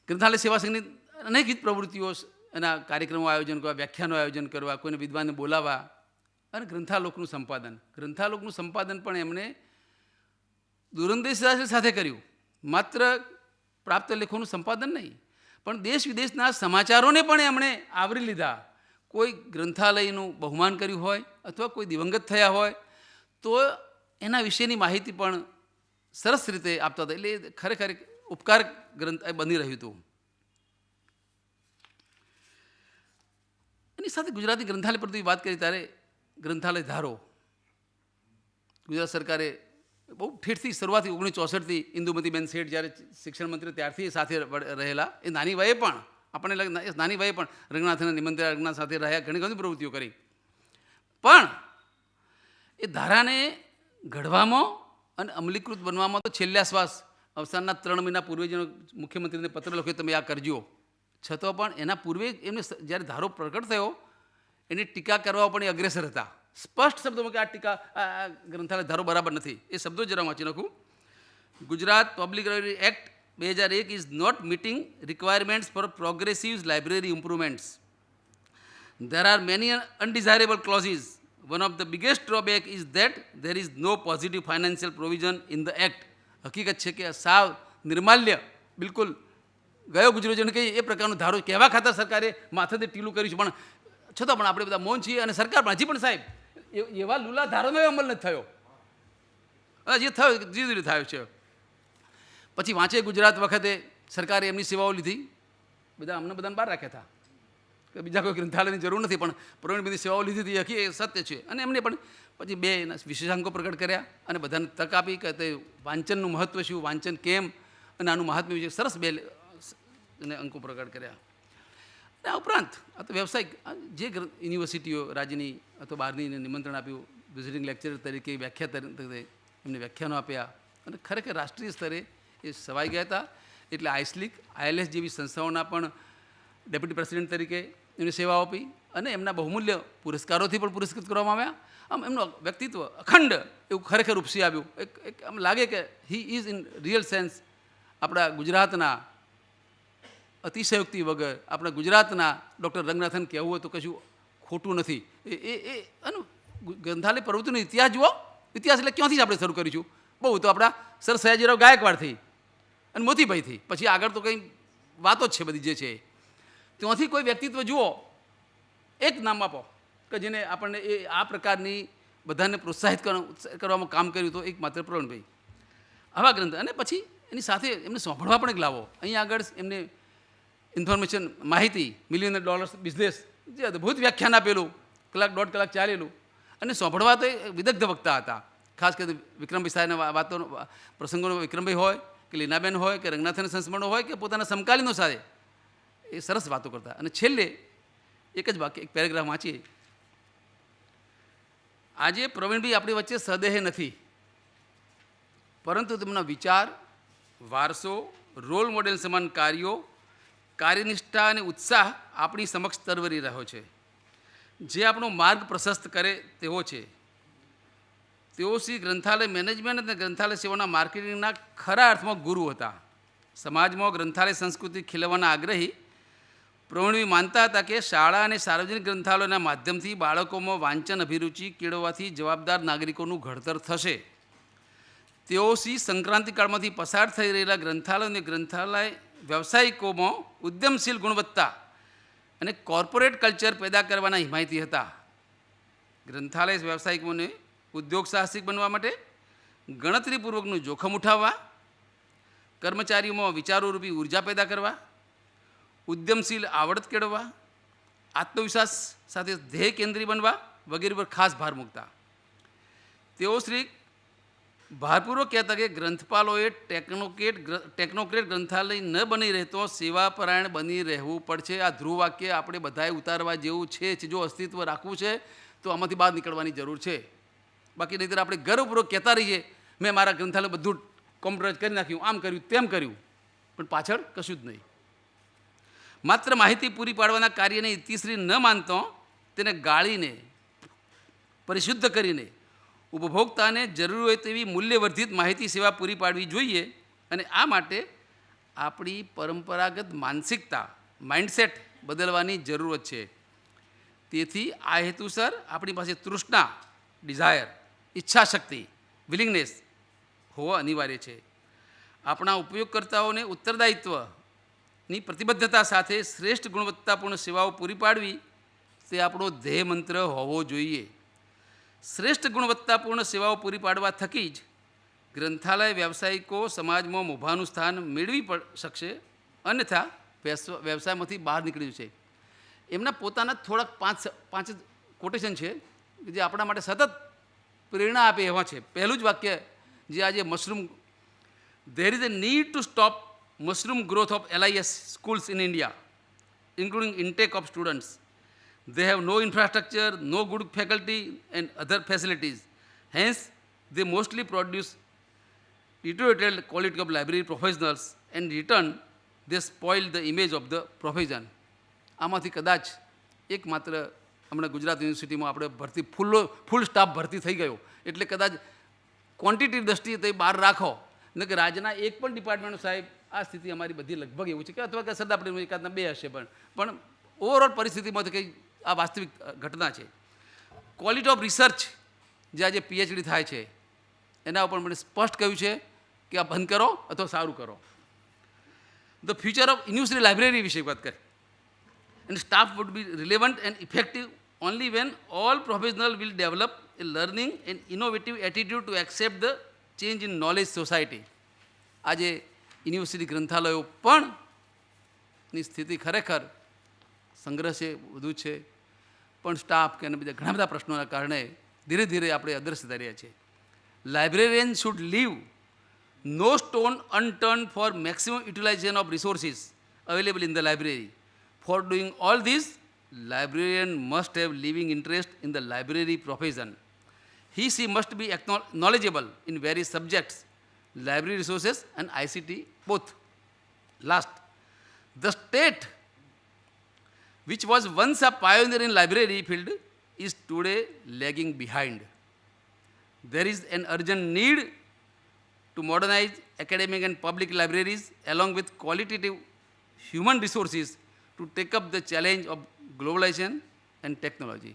ગ્રંથાલય સેવા સંઘની અનેકવિધ પ્રવૃત્તિઓ, એના કાર્યક્રમો આયોજન કરવા, વ્યાખ્યાનો આયોજન કરવા, કોઈને વિદ્વાનને બોલાવવા, અને ગ્રંથાલોકનું સંપાદન પણ એમણે દૂરંદેશી સાથે કર્યું. માત્ર પ્રાપ્ત લેખોનું સંપાદન નહીં, પણ દેશ વિદેશના સમાચારોને પણ એમણે આવરી લીધા. કોઈ ગ્રંથાલયનું બહુમાન કર્યું હોય અથવા કોઈ દિવંગત થયા હોય તો એના વિશેની માહિતી પણ સરસ રીતે આપતા હતા. એટલે ખરેખર એક ઉપકાર ગ્રંથ બની રહ્યું હતું. એની સાથે ગુજરાતી ગ્રંથાલય પરથી વાત કરી ત્યારે ગ્રંથાલય ધારો ગુજરાત સરકારે બહુ ઠેઠથી શરૂઆતથી 1964થી ઇન્દુમતીબેન શેઠ જ્યારે શિક્ષણ મંત્રી ત્યારથી સાથે રહેલા, એ નાની વયે પણ આપણને લાગે નાની વયે પણ રંગનાથના નિમંત્રણ રંગનાથ સાથે રહ્યા, ઘણી ઘણી પ્રવૃત્તિઓ કરી. પણ એ ધારાને ઘડવામાં અને અમલીકૃત બનવામાં તો છેલ્લા શ્વાસ અવસાનના 3 મહિના પૂર્વે જેનો મુખ્યમંત્રીને પત્ર લખ્યો તમે આ કરજો, છતાં પણ એના પૂર્વે એમને જ્યારે ધારો પ્રગટ થયો એની ટીકા કરવા પણ એ અગ્રેસર હતા. સ્પષ્ટ શબ્દોમાં કે આ ટીકા આ ગ્રંથાલય ધારો બરાબર નથી, એ શબ્દો જરા વાંચી નાખું. Gujarat Public Library Act 2001 is not meeting requirements for progressive library improvements. There are many undesirable clauses. One of the biggest drawback is that there is no positive financial provision in the act. હકીકત છે કે સાવ નિર્માલ્ય બિલકુલ ગયો ગુજરો જેને કહીએ એ પ્રકારનો ધારો કહેવા ખાતર સરકારે માથેથી ટીલું કર્યું છે, પણ છતાં પણ આપણે બધા મૌન છીએ. અને સરકાર પણ હજી પણ સાહેબ એવા લૂલા ધારોનો અમલ નથી થયો, જે થયો ધીરે ધીરે થયો છે. પછી વાંચે ગુજરાત વખતે સરકારે એમની સેવાઓ લીધી, અમને બધાને બહાર રાખ્યા હતા કે બીજા કોઈ ગ્રંથાલયની જરૂર નથી, પણ પ્રવીણબેનની સેવાઓ લીધી હતી, હકી એ સત્ય છે. અને એમને પણ પછી 2 વિશેષાંકો પ્રગટ કર્યા અને બધાને તક આપી કે તે વાંચનનું મહત્ત્વ શું, વાંચન કેમ અને આનું મહાત્મ્ય વિશે સરસ 2 અંકો પ્રગટ કર્યા. અને આ ઉપરાંત આ તો વ્યવસાયિક જે યુનિવર્સિટીઓ રાજ્યની અથવા બહારની નિમંત્રણ આપ્યું, વિઝિટિંગ લેક્ચરર તરીકે વ્યાખ્યા તરીકે એમને વ્યાખ્યાનો આપ્યા અને ખરેખર રાષ્ટ્રીય સ્તરે એ સવાઈ ગયા હતા. એટલે આઈસ્લિક ILS જેવી સંસ્થાઓના પણ ડેપ્યુટી પ્રેસિડેન્ટ તરીકે એમની સેવાઓ આપી અને એમના બહુમૂલ્ય પુરસ્કારોથી પણ પુરસ્કૃત કરવામાં આવ્યા. આમ એમનું વ્યક્તિત્વ અખંડ એવું ખરેખર ઉપસી આવ્યું. એક આમ લાગે કે he is in real sense આપણા ગુજરાતના અતિશયોક્તિ વગર આપણા ગુજરાતના ડૉક્ટર રંગનાથન કહેવું હોય તો કશું ખોટું નથી. એ આનું ગ્રંથાલય પ્રવૃત્તિનો ઇતિહાસ જુઓ. ઇતિહાસ એટલે ક્યાંથી આપણે શરૂ કરીશું? બહુ તો આપણા સર સયાજીરાવ ગાયકવાડથી અને મોતીભાઈથી, પછી આગળ તો કંઈ વાતો જ છે બધી જે છે. ત્યાંથી કોઈ વ્યક્તિત્વ જુઓ, એક નામ આપો કે જેને આપણને એ આ પ્રકારની બધાને પ્રોત્સાહિત કરવામાં કામ કર્યું, તો એક માત્ર પ્રવીણભાઈ. આવા ગ્રંથ અને પછી એની સાથે એમને સાંભળવા પણ એક લાવો. અહીંયા આગળ એમને ઇન્ફોર્મેશન માહિતી $1,000,000 બિઝનેસ જે અદ્ભુત વ્યાખ્યાન આપેલું, 1.5 કલાક ચાલેલું. અને સાંભળવા તો એ વિદગ્ધ વક્તા હતા. ખાસ કરીને વિક્રમભાઈ સાહેબના વાતો પ્રસંગોનો વિક્રમભાઈ હોય કે લીનાબેન હોય કે રંગનાથન સંસ્મરણો હોય કે પોતાના સમકાલીનો સાથે એ સરસ વાતો કરતા. અને છેલ્લે એક જ વાક્ય, એક પેરેગ્રાફ વાંચીએ. આજે પ્રવીણભાઈ આપણી વચ્ચે સદેહ નથી, પરંતુ તેમના વિચાર, વારસો, રોલ મોડેલ સમાન કાર્યો, કાર્યનિષ્ઠા અને ઉત્સાહ આપણી સમક્ષ તરવરી રહ્યો છે, જે આપણો માર્ગ પ્રશસ્ત કરે તેવો છે. તેઓ શ્રી ગ્રંથાલય મેનેજમેન્ટ અને ગ્રંથાલય સેવાના માર્કેટિંગના ખરા અર્થમાં ગુરુ હતા. સમાજમાં ગ્રંથાલય સંસ્કૃતિ ખીલવવાના આગ્રહી પ્રવીણભાઈ માનતા હતા કે શાળા અને સાર્વજનિક ગ્રંથાલયોના માધ્યમથી બાળકોમાં વાંચન અભિરુચિ કેળવવાથી જવાબદાર નાગરિકોનું ઘડતર થશે. તેઓ શ્રી સંક્રાંતિકાળમાંથી પસાર થઈ રહેલા ગ્રંથાલય અને ગ્રંથાલય વ્યવસાયિકોમાં ઉદ્યમશીલ ગુણવત્તા અને કોર્પોરેટ કલ્ચર પેદા કરવાના હિમાયતી હતા. ગ્રંથાલય વ્યવસાયિકોને ઉદ્યોગ સાહસિક બનવા માટે ગણતરીપૂર્વકનું જોખમ ઉઠાવવા, કર્મચારીઓમાં વિચારોરૂપી ઉર્જા પેદા કરવા, ઉદ્યમશીલ આવડત કેળવવા, આત્મવિશ્વાસ સાથે ધ્યેય કેન્દ્રી બનવા વગેરે પર ખાસ ભાર મૂકતા. તેઓ શ્રી ભારપૂર્વક કહેતા કે ગ્રંથપાલોએ ટેકનોક્રેટ ગ્રંથાલય ન બની રહેતો સેવાપરાયણ બની રહેવું પડશે. આ ધ્રુવ વાક્ય આપણે બધાએ ઉતારવા જેવું છે. જો અસ્તિત્વ રાખવું છે તો આમાંથી બહાર નીકળવાની જરૂર છે. બાકી નહીંતર આપણે ગર્વપૂર્વક કહેતા રહીએ મેં મારા ગ્રંથાલય બધું કોમ્પ્યુટરાઇઝ કરી નાખ્યું, આમ કર્યું તેમ કર્યું, પણ પાછળ કશું જ નહીં. માત્ર માહિતી પૂરી પાડવાના કાર્યને ઇતિશ્રી ન માનતો તેને ગાળીને પરિશુદ્ધ કરીને ઉપભોક્તાને જરૂર હોય તેવી મૂલ્યવર્ધિત માહિતી સેવા પૂરી પાડવી જોઈએ. અને આ માટે આપણી પરંપરાગત માનસિકતા માઇન્ડસેટ બદલવાની જરૂરત છે. તેથી આ હેતુસર આપણી પાસે તૃષ્ણા, ડિઝાયર, ઈચ્છાશક્તિ, વિલિંગનેસ હોવા અનિવાર્ય છે. આપણા ઉપયોગકર્તાઓને ઉત્તરદાયિત્વની પ્રતિબદ્ધતા સાથે શ્રેષ્ઠ ગુણવત્તાપૂર્ણ સેવાઓ પૂરી પાડવી તે આપણો ધ્યેય મંત્ર હોવો જોઈએ. શ્રેષ્ઠ ગુણવત્તાપૂર્ણ સેવાઓ પૂરી પાડવા થકી જ ગ્રંથાલય વ્યવસાયિકો સમાજમાં મોભાનું સ્થાન મેળવી શકશે, અન્યથા વ્યવસાયમાંથી બહાર નીકળ્યું છે. એમના પોતાના થોડાક પાંચ કોટેશન છે જે આપણા માટે સતત પ્રેરણા આપે એવા છે. પહેલું જ વાક્ય જે આજે mushroom, there is a need to stop mushroom growth of LIS schools in India, including intake of students. They have no infrastructure, no good faculty and other facilities. Hence, they mostly produce deteriorated quality of library professionals, and in return, they spoil the image of the profession. આમાંથી કદાચ એકમાત્ર હમણાં ગુજરાત યુનિવર્સિટીમાં આપણે ભરતી ફૂલ staff ભરતી થઈ ગયો એટલે કદાચ ક્વોન્ટિટી દ્રષ્ટિએ તે બહાર રાખો ને કે રાજ્યના એક પણ ડિપાર્ટમેન્ટ સાહેબ આ સ્થિતિ અમારી બધી લગભગ એવું છે કે અથવા કે સરદાર પટેલ એકાદના બે હશે, પણ ઓવરઓલ પરિસ્થિતિમાં તો કંઈ આ વાસ્તવિક ઘટના છે. ક્વોલિટી ઓફ રિસર્ચ જે આજે PhD થાય છે એના ઉપર મને સ્પષ્ટ કહ્યું છે કે આ બંધ કરો અથવા સારું કરો. The future of university library વિશે વાત કરી. And staff would be relevant and effective only when all professionals will develop a learning and innovative attitude to accept the change in knowledge society. આજે યુનિવર્સિટી ગ્રંથાલયો પણ ની સ્થિતિ ખરેખર સંગ્રહ છે, વધુ છે, પણ સ્ટાફ કે બીજા ઘણા બધા પ્રશ્નોના કારણે ધીરે ધીરે આપણે અદ્રશ્ય થઈ રહ્યા છીએ. Librarian should leave no stone unturn for maximum utilisation of resources available in the library. For doing all this, librarian must have living interest in the library profession. She must be knowledgeable in various subjects, library resources and ICT both. Last, the state, which was once a pioneer in library field, is today lagging behind. There is an urgent need to modernize academic and public libraries along with qualitative human resources to take up the challenge of globalization and technology.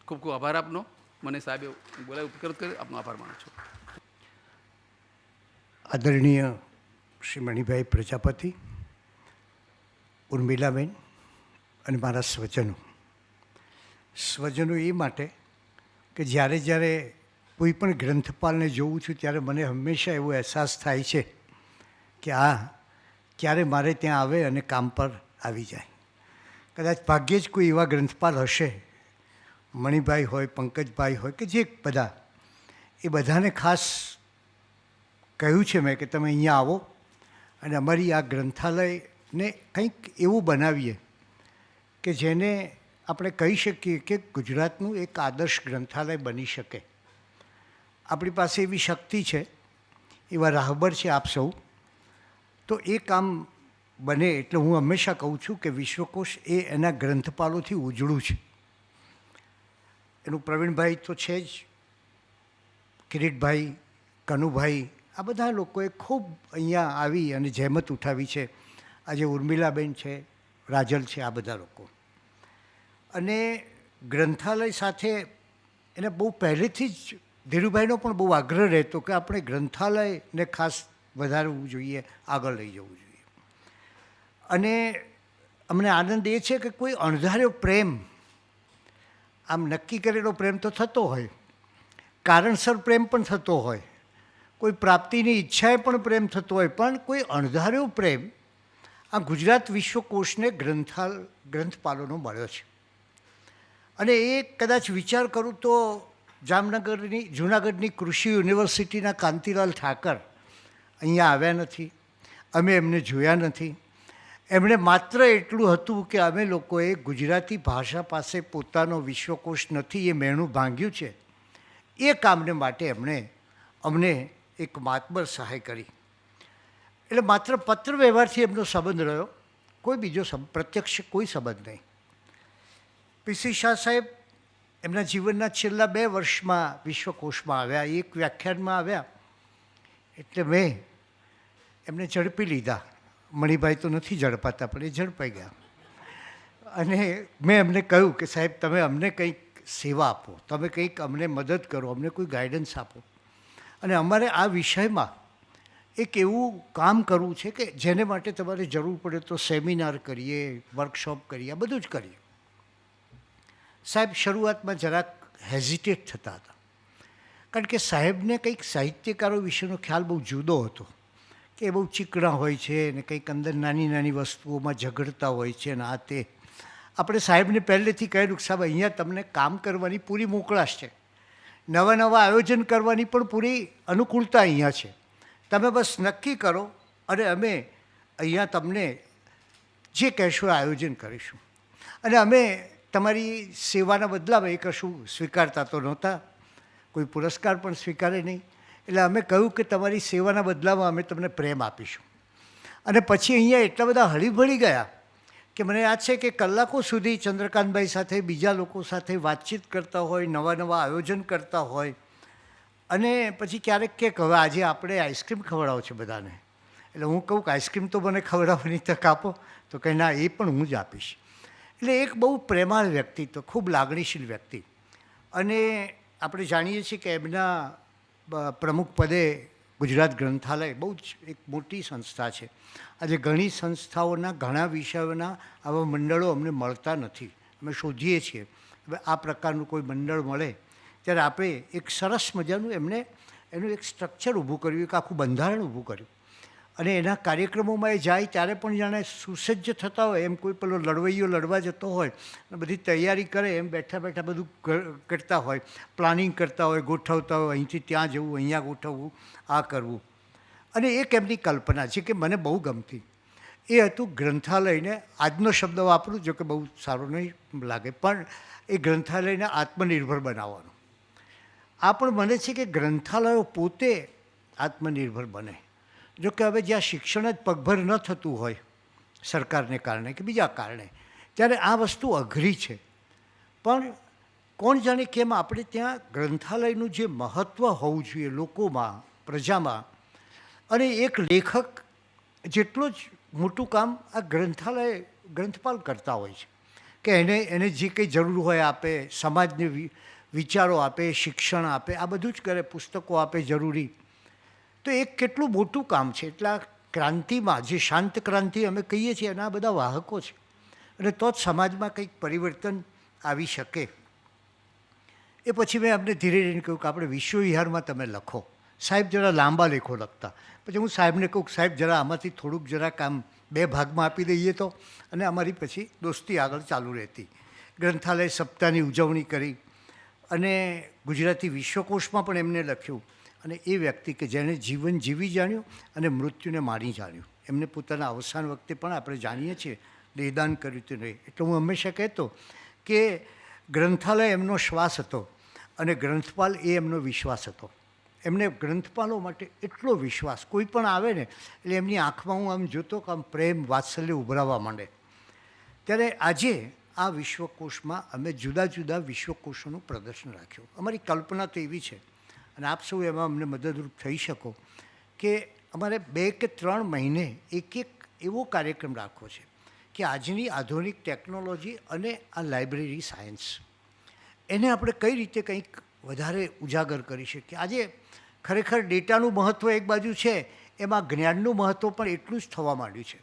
ખૂબ ખૂબ આભાર આપનો. મને સાહેબે બોલાવી ઉપકૃત કરી આપનો આભાર માનું છું. આદરણીય શ્રી મણિભાઈ પ્રજાપતિ, ઉર્મિલાબેન અને મારા સ્વજનો એ માટે કે જ્યારે કોઈ પણ ગ્રંથપાલને જોઉં છું ત્યારે મને હંમેશા એવો અહેસાસ થાય છે કે આ ક્યારે મારે ત્યાં આવે અને કામ પર આવી જાય. કદાચ ભાગ્યે જ કોઈ એવા ગ્રંથપાલ હશે, મણિભાઈ હોય, પંકજભાઈ હોય કે જે બધા, એ બધાને ખાસ કહ્યું છે મેં કે તમે અહીંયા આવો અને અમારી આ ગ્રંથાલયને કંઈક એવું બનાવીએ કે જેને આપણે કહી શકીએ કે ગુજરાતનું એક આદર્શ ગ્રંથાલય બની શકે. આપણી પાસે એવી શક્તિ છે, એવા રાહબર છે આપ સૌ, તો એ કામ બને. એટલે હું હંમેશા કહું છું કે વિશ્વકોશ એ એના ગ્રંથપાલોથી ઉજળું છે. એનું પ્રવીણભાઈ તો છે જ, કિરીટભાઈ, કનુભાઈ, આ બધા લોકોએ ખૂબ અહીંયા આવી અને જહેમત ઉઠાવી છે. આજે ઉર્મિલાબેન છે, રાજલ છે, આ બધા લોકો. અને ગ્રંથાલય સાથે એને બહુ પહેલેથી જ ધીરુભાઈનો પણ બહુ આગ્રહ રહેતો કે આપણે ગ્રંથાલયને ખાસ વધારવું જોઈએ, આગળ લઈ જવું જોઈએ. અને અમને આનંદ એ છે કે કોઈ અણધાર્યો પ્રેમ, આમ નક્કી કરેલો પ્રેમ તો થતો હોય, કારણસર પ્રેમ પણ થતો હોય, કોઈ પ્રાપ્તિની ઈચ્છાએ પણ પ્રેમ થતો હોય, પણ કોઈ અણધાર્યો પ્રેમ આ ગુજરાત વિશ્વકોશને ગ્રંથપાલોનો મળ્યો છે. અને એ કદાચ વિચાર કરું તો જૂનાગઢની કૃષિ યુનિવર્સિટીના કાંતિલાલ ઠાકર અહીંયા આવ્યા નથી, અમે એમને જોયા નથી. એમણે માત્ર એટલું હતું કે અમે લોકોએ ગુજરાતી ભાષા પાસે પોતાનો વિશ્વકોશ નથી એ મેણું ભાંગ્યું છે. એ કામને માટે એમણે અમને એક માતબર સહાય કરી. એટલે માત્ર પત્ર વ્યવહારથી એમનો સંબંધ રહ્યો, કોઈ બીજો પ્રત્યક્ષ કોઈ સંબંધ નહીં. PC શાહ સાહેબ એમના જીવનના છેલ્લા 2 વર્ષમાં વિશ્વકોશમાં આવ્યા, એક વ્યાખ્યાનમાં આવ્યા, એટલે મેં એમને ઝડપી લીધા. મણિભાઈ તો નથી ઝડપાતા, પણ એ ઝડપાઈ ગયા. અને મેં એમને કહ્યું કે સાહેબ તમે અમને કંઈક સેવા આપો, તમે કંઈક અમને મદદ કરો, અમને કોઈ ગાઈડન્સ આપો. અને અમારે આ વિષયમાં એક એવું કામ કરવું છે કે જેને માટે તમારે જરૂર પડે તો સેમિનાર કરીએ, વર્કશોપ કરીએ, આ બધું જ કરીએ. સાહેબ શરૂઆતમાં જરાક હેઝિટેટ થતા હતા, કારણ કે સાહેબને કંઈક સાહિત્યકારો વિશેનો ખ્યાલ બહુ જુદો હતો કે એ બહુ ચીકણા હોય છે ને કંઈક અંદર નાની નાની વસ્તુઓમાં ઝઘડતા હોય છે ને આ તે. આપણે સાહેબને પહેલેથી કહેલું કે સાહેબ અહીંયા તમને કામ કરવાની પૂરી મોકળાશ છે, નવા નવા આયોજન કરવાની પણ પૂરી અનુકૂળતા અહીંયા છે, તમે બસ નક્કી કરો અને અમે અહીંયા તમને જે કહેશો એ આયોજન કરીશું. અને અમે તમારી સેવાના બદલામાં એ કશું સ્વીકારતા તો નહોતા, કોઈ પુરસ્કાર પણ સ્વીકારે નહીં, એટલે અમે કહ્યું કે તમારી સેવાના બદલામાં અમે તમને પ્રેમ આપીશું. અને પછી અહીંયા એટલા બધા હળીભળી ગયા કે મને યાદ છે કે કલાકો સુધી ચંદ્રકાંતભાઈ સાથે બીજા લોકો સાથે વાતચીત કરતા હોય, નવા નવા આયોજન કરતા હોય. અને પછી ક્યારેક કે હવે આજે આપણે આઈસ્ક્રીમ ખવડાવો છે બધાને, એટલે હું કહું કે આઈસ્ક્રીમ તો મને ખવડાવવાની તક આપો, તો કંઈ ના, એ પણ હું જ આપીશ. એટલે એક બહુ પ્રેમાળ વ્યક્તિત્વ, ખૂબ લાગણીશીલ વ્યક્તિ. અને આપણે જાણીએ છીએ કે એમના પ્રમુખ પદે ગુજરાત ગ્રંથાલય બહુ જ એક મોટી સંસ્થા છે. આજે ઘણી સંસ્થાઓના ઘણા વિષયોના આવા મંડળો અમને મળતા નથી, અમે શોધીએ છીએ. હવે આ પ્રકારનું કોઈ મંડળ મળે ત્યારે આપણે એક સરસ મજાનું એનું એક સ્ટ્રક્ચર ઊભું કર્યું, એક આખું બંધારણ ઊભું કર્યું. અને એના કાર્યક્રમોમાં એ જાય ત્યારે પણ જાણે સુસજ્જ થતા હોય એમ, કોઈ પેલો લડવૈયો લડવા જતો હોય અને બધી તૈયારી કરે એમ બેઠા બેઠા બધું કરતા હોય, પ્લાનિંગ કરતા હોય, ગોઠવતા હોય, અહીંથી ત્યાં જવું, અહીંયા ગોઠવવું, આ કરવું. અને એક એમની કલ્પના છે કે મને બહુ ગમતી, એ હતું ગ્રંથાલયને, આજનો શબ્દ વાપરું જો કે બહુ સારો નહીં લાગે, પણ એ ગ્રંથાલયને આત્મનિર્ભર બનાવવાનું. આ પણ મને છે કે ગ્રંથાલયો પોતે આત્મનિર્ભર બને. જો કે હવે જ્યાં શિક્ષણ જ પગભર ન થતું હોય સરકારને કારણે કે બીજા કારણે, ત્યારે આ વસ્તુ અઘરી છે. પણ કોણ જાણે કેમ આપણે ત્યાં ગ્રંથાલયનું જે મહત્ત્વ હોવું જોઈએ લોકોમાં, પ્રજામાં, અને એક લેખક જેટલું જ મોટું કામ આ ગ્રંથપાલ કરતા હોય છે કે એને જે કંઈ જરૂર હોય આપે, સમાજને વિચારો આપે, શિક્ષણ આપે, આ બધું જ કરે, પુસ્તકો આપે જરૂરી. તો એક કેટલું મોટું કામ છે. એટલે આ ક્રાંતિમાં જે શાંત ક્રાંતિ અમે કહીએ છીએ એના બધા વાહકો છે, અને તો જ સમાજમાં કંઈક પરિવર્તન આવી શકે. એ પછી મેં અમને ધીરે ધીરે કહ્યું કે આપણે વિશ્વવિહારમાં તમે લખો. સાહેબ જરા લાંબા લેખો લખતા. પછી હું સાહેબને કહું કે સાહેબ જરા આમાંથી થોડુંક જરા કામ 2 ભાગમાં આપી દઈએ તો, અને અમારી પછી દોસ્તી આગળ ચાલુ રહેતી. ગ્રંથાલય સપ્તાહની ઉજવણી કરી અને ગુજરાતી વિશ્વકોશમાં પણ એમને લખ્યું. અને એ વ્યક્તિ કે જેણે જીવન જીવી જાણ્યું અને મૃત્યુને માણી જાણ્યું, એમને પોતાના અવસાન વખતે પણ આપણે જાણીએ છીએ દેહદાન કર્યું હતું નહીં. એટલે હું હંમેશા કહેતો કે ગ્રંથાલય એમનો શ્વાસ હતો અને ગ્રંથપાલ એ એમનો વિશ્વાસ હતો. એમને ગ્રંથપાલો માટે એટલો વિશ્વાસ, કોઈ પણ આવે ને એટલે એમની આંખમાં હું આમ જોતો કે આમ પ્રેમ, વાત્સલ્ય ઉભરાવા માંડે. ત્યારે આજે આ વિશ્વકોશમાં અમે જુદા જુદા વિશ્વકોશોનું પ્રદર્શન રાખ્યું. અમારી કલ્પના તો એવી છે, અને આપ સૌ એમાં અમને મદદરૂપ થઈ શકો, કે અમારે 2 કે 3 મહિને એક એવો કાર્યક્રમ રાખવો છે કે આજની આધુનિક ટેકનોલોજી અને આ લાઇબ્રેરી સાયન્સ, એને આપણે કઈ રીતે કંઈક વધારે ઉજાગર કરી શકીએ. આજે ખરેખર ડેટાનું મહત્ત્વ એક બાજુ છે, એમાં જ્ઞાનનું મહત્ત્વ પણ એટલું જ થવા માંડ્યું છે.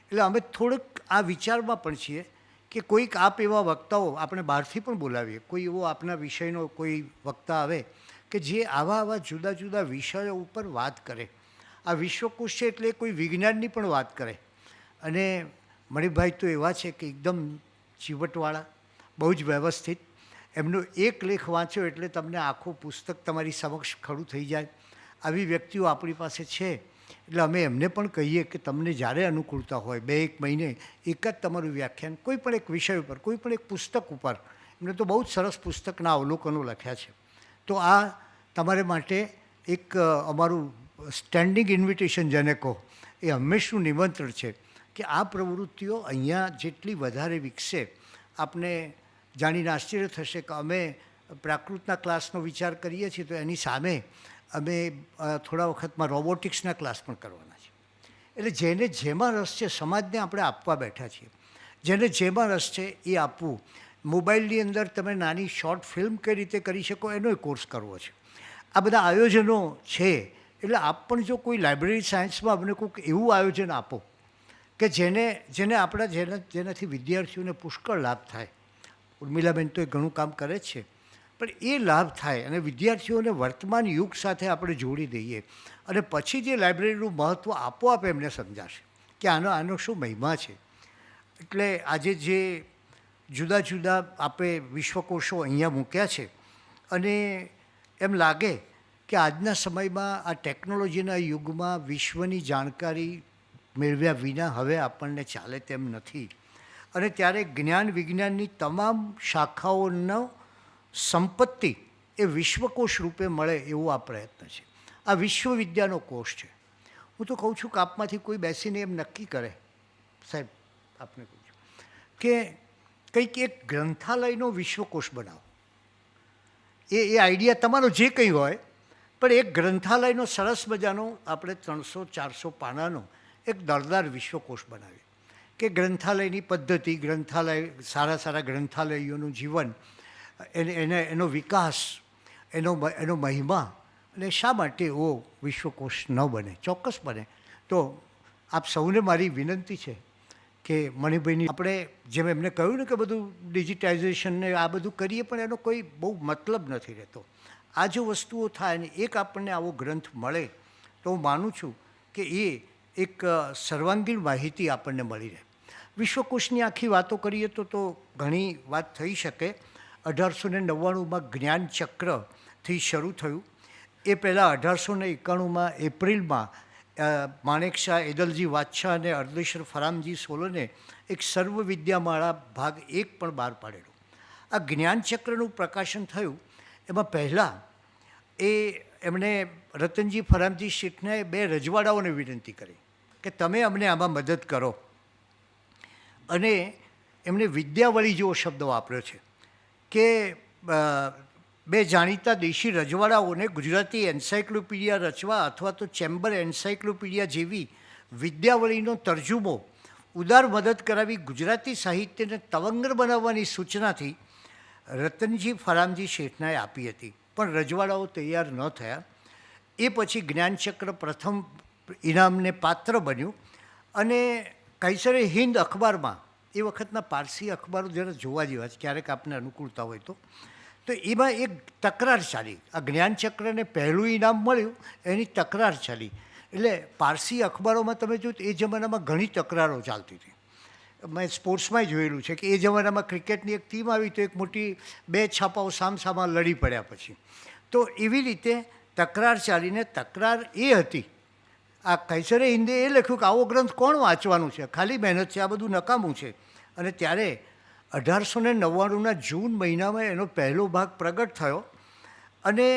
એટલે અમે થોડુંક આ વિચારમાં પણ છીએ કે કોઈક આપ એવા વક્તાઓ આપણે બહારથી પણ બોલાવીએ, કોઈ એવો આપના વિષયનો કોઈ વક્તા આવે કે જે આવા જુદા જુદા વિષયો ઉપર વાત કરે. આ વિશ્વકોશ છે એટલે કોઈ વિજ્ઞાનની પણ વાત કરે. અને મણિભાઈ તો એવા છે કે એકદમ ચીવટવાળા, બહુ જ વ્યવસ્થિત. એમનો એક લેખ વાંચ્યો એટલે તમને આખું પુસ્તક તમારી સમક્ષ ખડું થઈ જાય. આવી વ્યક્તિઓ આપણી પાસે છે. એટલે અમે એમને પણ કહીએ કે તમને જ્યારે અનુકૂળતા હોય 2-1 મહિને એક જ તમારું વ્યાખ્યાન કોઈ પણ એક વિષય ઉપર, કોઈ પણ એક પુસ્તક ઉપર, એમને તો બહુ જ સરસ પુસ્તકના અવલોકનો લખ્યા છે. તો આ તમારે માટે એક અમારું સ્ટેન્ડિંગ ઇન્વિટેશન જેને કહો, એ હંમેશનું નિમંત્રણ છે કે આ પ્રવૃત્તિઓ અહીંયા જેટલી વધારે વિકસે. આપને જાણીને આશ્ચર્ય થશે કે અમે પ્રાકૃતના ક્લાસનો વિચાર કરીએ છીએ, તો એની સામે અમે થોડા વખતમાં રોબોટિક્સના ક્લાસ પણ કરવાના છે. એટલે જેને જેમાં રસ છે સમાજને આપણે આપવા બેઠા છીએ. જેને જેમાં રસ છે એ આપવું. મોબાઈલની અંદર તમે નાની શોર્ટ ફિલ્મ કઈ રીતે કરી શકો એનો કોર્સ કરવો છે. આ બધા આયોજનો છે. એટલે આપ પણ જો કોઈ લાઇબ્રેરી સાયન્સમાં અમને કોઈક એવું આયોજન આપો કે જેને આપણા જેનાથી વિદ્યાર્થીઓને પુષ્કળ લાભ થાય. ઉર્મિલાબેન તો એ ઘણું કામ કરે જ છે, પણ એ લાભ થાય અને વિદ્યાર્થીઓને વર્તમાન યુગ સાથે આપણે જોડી દઈએ અને પછી જે લાઇબ્રેરીનું મહત્ત્વ આપોઆપ એમને સમજાશે કે આનો શું મહિમા છે. એટલે આજે જે જુદા જુદા આપણે વિશ્વકોશો અહીંયા મૂક્યા છે અને એમ લાગે કે આજના સમયમાં આ ટેકનોલોજીના યુગમાં વિશ્વની જાણકારી મેળવ્યા વિના હવે આપણને ચાલે તેમ નથી. અને ત્યારે જ્ઞાન વિજ્ઞાનની તમામ શાખાઓનો સંપત્તિ એ વિશ્વકોશ રૂપે મળે એવો આ પ્રયત્ન છે. આ વિશ્વવિદ્યાનો કોષ છે. હું તો કહું છું કે આપમાંથી કોઈ બેસીને એમ નક્કી કરે, સાહેબ આપને કહું છું કે કંઈક એક ગ્રંથાલયનો વિશ્વકોશ બનાવો. એ આઈડિયા તમારો જે કંઈ હોય, પણ એક ગ્રંથાલયનો સરસ મજાનો આપણે 300-400 પાનાનો એક દળદાર વિશ્વકોશ બનાવીએ કે ગ્રંથાલયની પદ્ધતિ, ગ્રંથાલય, સારા ગ્રંથાલયોનું જીવન, એનો વિકાસ, એનો મહિમા, અને શા માટે એવો વિશ્વકોશ ન બને, ચોક્કસ બને. તો આપ સૌને મારી વિનંતી છે કે મણિભાઈની આપણે જેમ એમને કહ્યું ને કે બધું ડિજિટાઇઝેશનને આ બધું કરીએ, પણ એનો કોઈ બહુ મતલબ નથી રહેતો. આ જો વસ્તુઓ થાય ને એક આપણને આવો ગ્રંથ મળે તો હું માનું છું કે એ એક સર્વાંગીણ માહિતી આપણને મળી રહે. વિશ્વકોશની આખી વાતો કરીએ તો ઘણી વાત થઈ શકે. 1899માં જ્ઞાનચક્રથી શરૂ થયું. એ પહેલાં 1891માં એપ્રિલમાં માણેક શાહ, એદલજી વાદશાહ અને અર્દેશર ફરામજી સોલને એક સર્વ વિદ્યામાળા ભાગ 1 પણ બહાર પાડેલો. આ જ્ઞાનચક્રનું પ્રકાશન થયું એમાં પહેલાં એમણે રતનજી ફરામજી શેઠને 2 રજવાડાઓને વિનંતી કરી કે તમે અમને આમાં મદદ કરો. અને એમણે વિદ્યાવળી જેવો શબ્દ વાપર્યો છે કે 2 જાણીતા દેશી રજવાડાઓને ગુજરાતી એન્સાઇક્લોપીડિયા રચવા અથવા તો ચેમ્બર એન્સાઇક્લોપીડિયા જેવી વિદ્યાવળીનો તર્જુમો ઉદાર મદદ કરાવી ગુજરાતી સાહિત્યને તવંગર બનાવવાની સૂચનાથી રતનજી ફરામજી શેઠનાએ આપી હતી, પણ રજવાડાઓ તૈયાર ન થયા. એ પછી જ્ઞાનચક્ર પ્રથમ ઇનામને પાત્ર બન્યું અને કૈસરે હિન્દ અખબારમાં, એ વખતના પારસી અખબારો જરા જોવા જેવા છે, ક્યારેક આપને અનુકૂળતા હોય તો એમાં એક તકરાર ચાલી. આ જ્ઞાનચક્રને પહેલું ઇનામ મળ્યું, એની તકરાર ચાલી. એટલે પારસી અખબારોમાં તમે જો એ જમાનામાં ઘણી તકરારો ચાલતી હતી. મેં સ્પોર્ટ્સમાં જોયેલું છે કે એ જમાનામાં ક્રિકેટની એક ટીમ આવી તો એક મોટી 2 છાપાઓ સામસામા લડી પડ્યા પછી. તો એવી રીતે તકરાર ચાલીને તકરાર એ હતી, આ કૈસરે હિન્દે એ લખ્યું કે આવો ગ્રંથ કોણ વાંચવાનું છે, ખાલી મહેનત છે, આ બધું નકામું છે. અને ત્યારે 1899ના જૂન મહિનામાં એનો પહેલો ભાગ પ્રગટ થયો. અને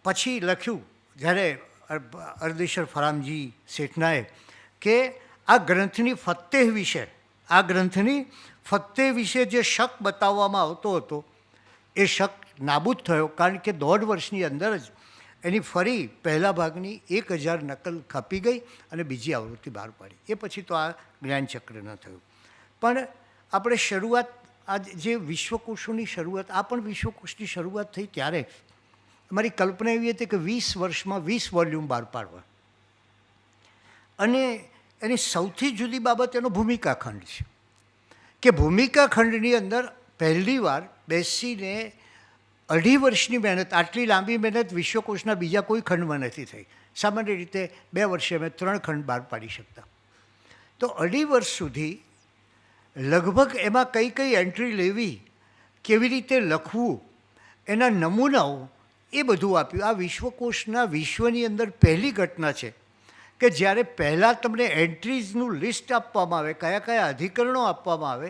પછી લખ્યું જ્યારે અર્દેશર ફરામજી શેઠનાએ કે આ ગ્રંથની ફતેહ વિશે જે શક બતાવવામાં આવતો હતો એ શક નાબૂદ થયો, કારણ કે 1.5 વર્ષની અંદર જ એની ફરી પહેલા ભાગની 1000 નકલ ખપી ગઈ અને બીજી આવૃત્તિ બહાર પાડી. એ પછી તો આ જ્ઞાનચક્ર ન થયું. પણ આપણે શરૂઆત, આ જે વિશ્વકોશોની શરૂઆત, આ પણ વિશ્વકોશની શરૂઆત થઈ ત્યારે મારી કલ્પના એવી હતી કે 20 વર્ષમાં 20 વોલ્યુમ બહાર પાડવા. અને એની સૌથી જુદી બાબત એનો ભૂમિકા ખંડ છે કે ભૂમિકા ખંડની અંદર પહેલી વાર બેસીને 2.5 વર્ષની મહેનત, આટલી લાંબી મહેનત વિશ્વકોશના બીજા કોઈ ખંડમાં નથી થઈ. સામાન્ય રીતે 2 વર્ષે અમે 3 ખંડ બહાર પાડી શકતા. તો 2.5 વર્ષ સુધી લગભગ એમાં કઈ એન્ટ્રી લેવી, કેવી રીતે લખવું, એના નમૂનાઓ, એ બધું આપ્યું. આ વિશ્વકોશના વિશ્વની અંદર પહેલી ઘટના છે કે જ્યારે પહેલાં તમને એન્ટ્રીઝનું લિસ્ટ આપવામાં આવે, કયા અધિકરણો આપવામાં આવે,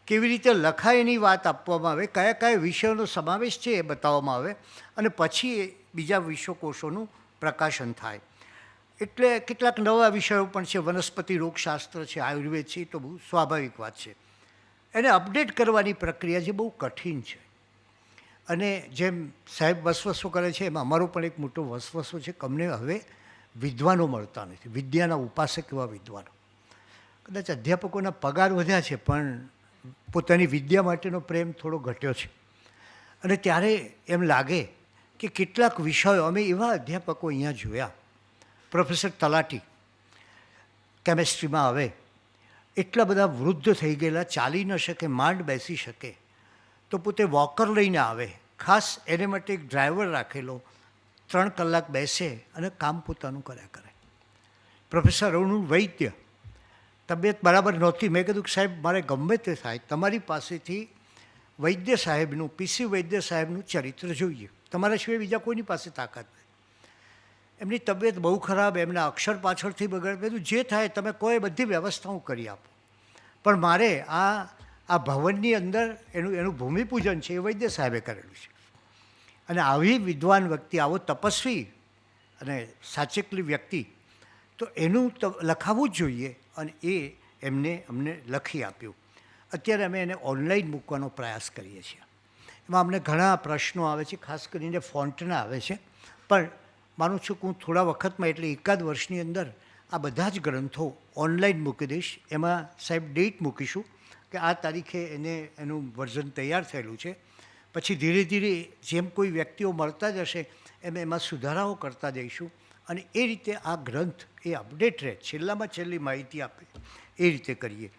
કેવી રીતે લખાય એની વાત આપવામાં આવે, કયા વિષયોનો સમાવેશ છે એ બતાવવામાં આવે, અને પછી એ બીજા વિશ્વકોશોનું પ્રકાશન થાય. એટલે કેટલાક નવા વિષયો પણ છે, વનસ્પતિ રોગશાસ્ત્ર છે, આયુર્વેદ છે, એ તો બહુ સ્વાભાવિક વાત છે. એને અપડેટ કરવાની પ્રક્રિયા જે બહુ કઠિન છે. અને જેમ સાહેબ વસવસો કરે છે એમ અમારો પણ એક મોટો વસવસો છે કે અમને હવે વિદ્વાનો મળતા નથી, વિદ્યાના ઉપાસક એવા વિદ્વાનો. કદાચ અધ્યાપકોના પગાર વધ્યા છે પણ પોતાની વિદ્યા માટેનો પ્રેમ થોડો ઘટ્યો છે. અને ત્યારે એમ લાગે કે કેટલાક વિષયો, અમે એવા અધ્યાપકો અહીંયા જોયા, પ્રોફેસર તલાટી કેમેસ્ટ્રીમાં આવે, એટલા બધા વૃદ્ધ થઈ ગયેલા, ચાલી ન શકે, માંડ બેસી શકે, તો પોતે વોકર લઈને આવે, ખાસ એને માટે એક ડ્રાઈવર રાખેલો, 3 કલાક બેસે અને કામ પોતાનું કર્યા કરે. પ્રોફેસર અરુણ વૈદ્ય, તબિયત બરાબર નહોતી, મેં કીધું કે સાહેબ મારે ગમે તે થાય તમારી પાસેથી વૈદ્ય સાહેબનું, પીસી વૈદ્ય સાહેબનું ચરિત્ર જોઈએ, તમારા સિવાય બીજા કોઈની પાસે તાકાત નથી. એમની તબિયત બહુ ખરાબ, એમના અક્ષર પાછળથી બગડે, બધું જે થાય તમે કહો એ બધી વ્યવસ્થા હું કરી આપું, પણ મારે આ ભવનની અંદર એનું ભૂમિપૂજન છે એ વૈદ્ય સાહેબે કરેલું છે. અને આવી વિદ્વાન વ્યક્તિ, આવો તપસ્વી અને સાચેકલી વ્યક્તિ, તો એનું લખાવવું જ જોઈએ, અને એ અમને લખી આપ્યું. અત્યારે અમે એને ઓનલાઈન મૂકવાનો પ્રયાસ કરીએ છીએ. એમાં અમને ઘણા પ્રશ્નો આવે છે, ખાસ કરીને ફોન્ટના આવે છે, પણ માનું છું કે હું થોડા વખતમાં, એટલે 1 વર્ષની અંદર આ બધા જ ગ્રંથો ઓનલાઈન મૂકી દઈશ. એમાં સાહેબ ડેટ મૂકીશું કે આ તારીખે એનું વર્ઝન તૈયાર થયેલું છે. પછી ધીરે ધીરે જેમ કોઈ વ્યક્તિઓ મળતા જશે એમાં સુધારાઓ કરતા જઈશું, અને એ રીતે આ ગ્રંથ એ અપડેટ રહે, છેલ્લામાં છેલ્લી માહિતી આપે એ રીતે કરીએ.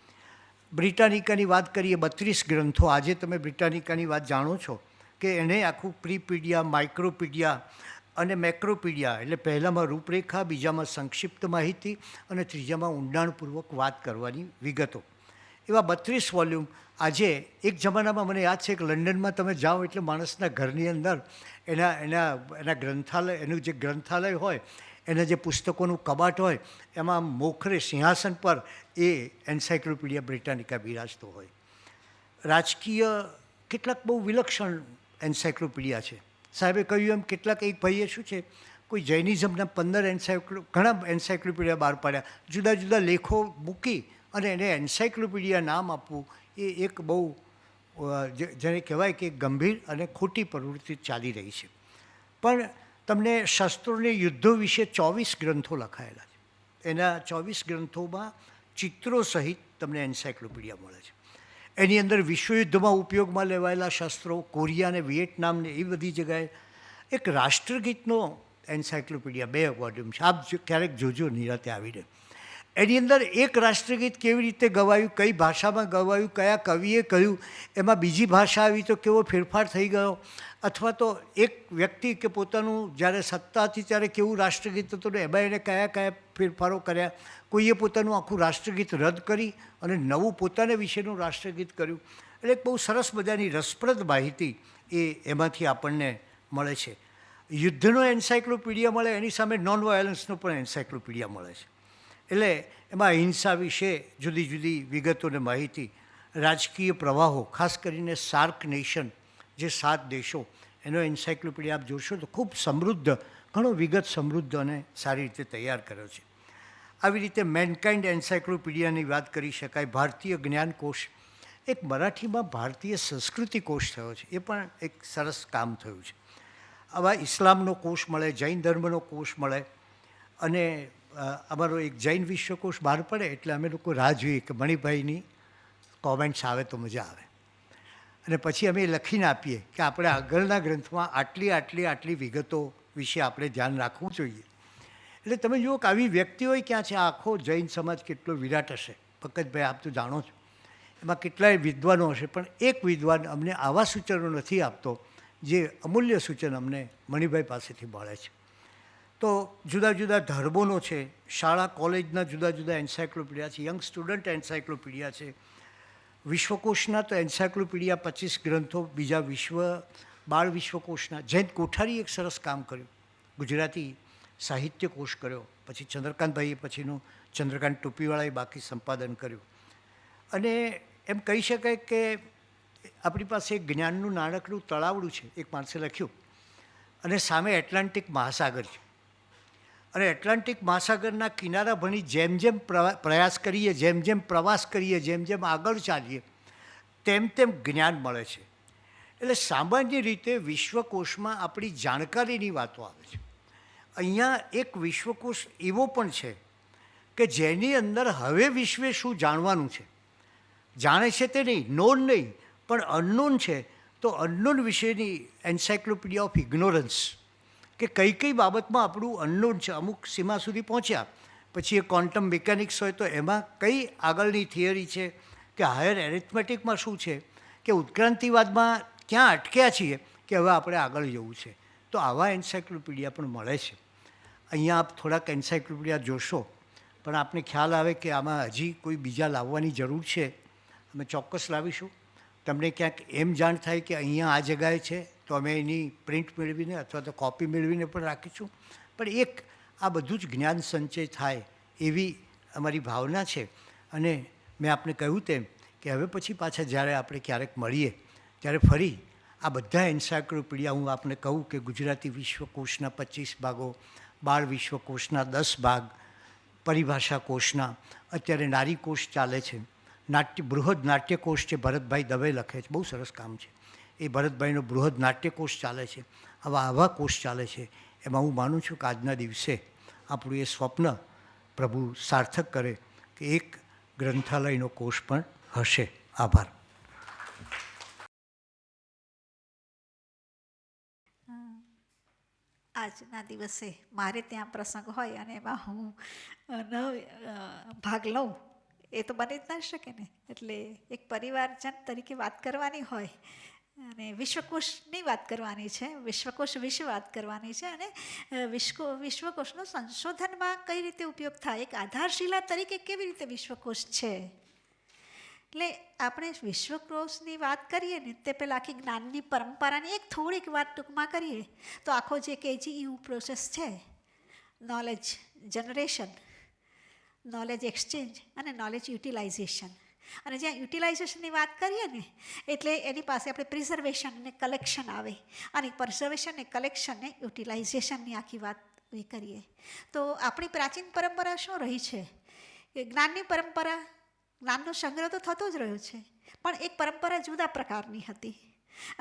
બ્રિટાનિકાની વાત કરીએ, 32 ગ્રંથો. આજે તમે બ્રિટાનિકાની વાત જાણો છો કે એને આખું પ્રીપીડિયા, માઇક્રોપીડિયા અને મેક્રોપીડિયા, એટલે પહેલામાં રૂપરેખા, બીજામાં સંક્ષિપ્ત માહિતી અને ત્રીજામાં ઊંડાણપૂર્વક વાત કરવાની વિગતો, એવા 32 વોલ્યુમ. આજે એક જમાનામાં મને યાદ છે કે લંડનમાં તમે જાઓ એટલે માણસના ઘરની અંદર એના ગ્રંથાલય, એનું જે ગ્રંથાલય હોય, એના જે પુસ્તકોનું કબાટ હોય, એમાં મોખરે સિંહાસન પર એ એન્સાઇક્લોપીડિયા બ્રિટાનિકા બિરાજતો હોય. રાજકીય કેટલાક બહુ વિલક્ષણ એન્સાઇક્લોપીડિયા છે. સાહેબે કહ્યું એમ કેટલાક, એક ભાઈએ શું છે, કોઈ જૈનિઝમના 15 ઘણા એન્સાઇક્લોપીડિયા બહાર પાડ્યા, જુદા જુદા લેખો મૂકી અને એને એન્સાઇક્લોપીડિયા નામ આપવું એ એક બહુ જેને કહેવાય કે ગંભીર અને ખોટી પ્રવૃત્તિ ચાલી રહી છે. પણ તમને શસ્ત્રોને યુદ્ધો વિશે 24 ગ્રંથો લખાયેલા છે. એના 24 ગ્રંથોમાં ચિત્રો સહિત તમને એન્સાઇક્લોપીડિયા મળે છે. એની અંદર વિશ્વયુદ્ધમાં ઉપયોગમાં લેવાયેલા શસ્ત્રો, કોરિયા અને વિયેટનામને એ બધી જગ્યાએ, એક રાષ્ટ્રગીતનો એન્સાઇક્લોપીડિયા 2 વોલ્યુમ છે. આપ ક્યારેક જોજો નિરાતે આવીને. એની અંદર એક રાષ્ટ્રગીત કેવી રીતે ગવાયું, કઈ ભાષામાં ગવાયું, કયા કવિએ કહ્યું, એમાં બીજી ભાષા આવી તો કેવો ફેરફાર થઈ ગયો, અથવા તો એક વ્યક્તિ કે પોતાનું જ્યારે સત્તા હતી ત્યારે કેવું રાષ્ટ્રગીત હતું ને એમાં એને કયા કયા ફેરફારો કર્યા, કોઈએ પોતાનું આખું રાષ્ટ્રગીત રદ કરી અને નવું પોતાને વિશેનું રાષ્ટ્રગીત કર્યું. એટલે એક બહુ સરસ મજાની રસપ્રદ માહિતી એમાંથી આપણને મળે છે. યુદ્ધનો એન્સાઇક્લોપીડિયા મળે, એની સામે નોન વાયોલન્સનો પણ એન્સાઇક્લોપીડિયા મળે છે. એટલે એમાં અહિંસા વિશે જુદી જુદી વિગતો અને માહિતી, રાજકીય પ્રવાહો, ખાસ કરીને સાર્ક નેશન, જે 7 દેશો, એનો એન્સાઇક્લોપીડિયા આપ જોશો તો ખૂબ સમૃદ્ધ, ઘણો વિગત સમૃદ્ધ અને સારી રીતે તૈયાર કર્યો છે. આવી રીતે મેનકાઇન્ડ એન્સાઇક્લોપીડિયાની વાત કરી શકાય. ભારતીય જ્ઞાનકોશ, એક મરાઠીમાં ભારતીય સંસ્કૃતિ કોષ થયો છે, એ પણ એક સરસ કામ થયું છે. આવા ઇસ્લામનો કોષ મળે, જૈન ધર્મનો કોષ મળે, અને અમારો એક જૈન વિશ્વકોશ બહાર પડે એટલે અમે લોકો રાહ જોઈએ કે મણિભાઈની કોમેન્ટ્સ આવે તો મજા આવે, અને પછી અમે લખીને આપીએ કે આપણે આગળના ગ્રંથમાં આટલી વિગતો વિશે આપણે ધ્યાન રાખવું જોઈએ. એટલે તમે જુઓ કે આવી વ્યક્તિઓ ક્યાં છે. આખો જૈન સમાજ કેટલો વિરાટ હશે, પંકજભાઈ આપ તો જાણો છો, એમાં કેટલાય વિદ્વાનો હશે, પણ એક વિદ્વાન અમને આવા સૂચનો નથી આપતો જે અમૂલ્ય સૂચન અમને મણિભાઈ પાસેથી મળે છે. તો જુદા જુદા ધર્મોનો છે, શાળા કોલેજના જુદા જુદા એન્સાઇક્લોપીડિયા છે, યંગ સ્ટુડન્ટ એન્સાઇક્લોપીડિયા છે, વિશ્વકોશના તો એન્સાઇક્લોપીડિયા 25 ગ્રંથો, બીજા બાળ વિશ્વકોશના. જયંત કોઠારીએ એક સરસ કામ કર્યું, ગુજરાતી સાહિત્ય કોશ કર્યો, પછી ચંદ્રકાંતભાઈએ પછીનું ચંદ્રકાંત ટોપીવાળાએ બાકી સંપાદન કર્યું. અને એમ કહી શકાય કે આપણી પાસે એક જ્ઞાનનું નાનકડું તળાવડું છે, એક માણસે લખ્યું, અને સામે એટલાન્ટિક મહાસાગર છે. અને એટલાન્ટિક મહાસાગરના કિનારા ભણી જેમ જેમ પ્રયાસ કરીએ, જેમ જેમ પ્રવાસ કરીએ, જેમ જેમ આગળ ચાલીએ, તેમ તેમ જ્ઞાન મળે છે. એટલે સામાન્ય રીતે વિશ્વકોશમાં આપણી જાણકારીની વાતો આવે છે. અહીંયા એક વિશ્વકોશ એવો પણ છે કે જેની અંદર હવે વિશ્વે શું જાણવાનું છે, જાણે છે તે નહીં, નોન નહીં, પણ અનનોન છે. તો અનનોન વિશેની એન્સાઇક્લોપીડિયા ઓફ ઇગ્નોરન્સ, કે કઈ કઈ બાબતમાં આપણું અનનોન છે, અમુક સીમા સુધી પહોંચ્યા પછી એ ક્વોન્ટમ મિકેનિક્સ હોય તો એમાં કઈ આગળની થિયરી છે, કે હાયર એરિથમેટિકમાં શું છે, કે ઉત્ક્રાંતિવાદમાં ક્યાં અટક્યા છીએ કે હવે આપણે આગળ જવું છે. તો આવા એન્સાયક્લોપીડિયા પણ મળે છે. અહીંયા આપ થોડાક એન્સાયક્લોપીડિયા જોશો પણ આપને ખ્યાલ આવે કે આમાં હજી કોઈ બીજા લાવવાની જરૂર છે. અમે ચોક્કસ લાવીશું. તમને ક્યાંક એમ જાણ થાય કે અહીંયા આ જગાએ છે તો અમે એની પ્રિન્ટ મેળવીને અથવા તો કોપી મેળવીને પણ રાખીશું. પણ એક આ બધું જ જ્ઞાન સંચય થાય એવી અમારી ભાવના છે. અને મેં આપને કહ્યું તેમ કે હવે પછી પાછા જ્યારે આપણે ક્યારેક મળીએ ત્યારે ફરી આ બધા એન્સાયક્લોપીડિયા હું આપને કહું કે ગુજરાતી વિશ્વકોશના 25 ભાગો, બાળ વિશ્વકોશના 10 ભાગ, પરિભાષા કોશના, અત્યારે નારીકોશ ચાલે છે, બૃહદ નાટ્યકોશ છે, ભરતભાઈ દવે લખે છે, બહુ સરસ કામ છે. એ ભરતભાઈનો બૃહદ નાટ્યકોશ ચાલે છે. આવા કોષ ચાલે છે. એમાં હું માનું છું કે આજના દિવસે આપણું એ સ્વપ્ન પ્રભુ સાર્થક કરે કે એક ગ્રંથાલયનો કોષ પણ હશે. આભાર. આજના દિવસે મારે ત્યાં પ્રસંગ હોય અને એમાં હું ભાગ લઉં એ તો બની જ ના શકે ને. એટલે એક પરિવારજન તરીકે વાત કરવાની હોય અને વિશ્વકોશની વાત કરવાની છે, વિશ્વકોશ વિશે વાત કરવાની છે અને વિશ્વકોશનો સંશોધનમાં કઈ રીતે ઉપયોગ થાય, એક આધારશિલા તરીકે કેવી રીતે વિશ્વકોશ છે. એટલે આપણે વિશ્વકોશની વાત કરીએ ને તે પહેલાં આખી જ્ઞાનની પરંપરાની એક થોડીક વાત ટૂંકમાં કરીએ તો આખો જે KGU પ્રોસેસ છે, નોલેજ જનરેશન, નોલેજ એક્સચેન્જ અને નોલેજ યુટિલાઇઝેશન. અને જ્યાં યુટિલાઇઝેશનની વાત કરીએ ને એટલે એની પાસે આપણે પ્રિઝર્વેશન અને કલેક્શન આવે અને પ્રિઝર્વેશન અને કલેક્શન ને યુટિલાઇઝેશનની આખી વાત કરીએ તો આપણી પ્રાચીન પરંપરા શું રહી છે કે જ્ઞાનની પરંપરા, જ્ઞાનનો સંગ્રહ તો થતો જ રહ્યો છે પણ એક પરંપરા જુદા પ્રકારની હતી.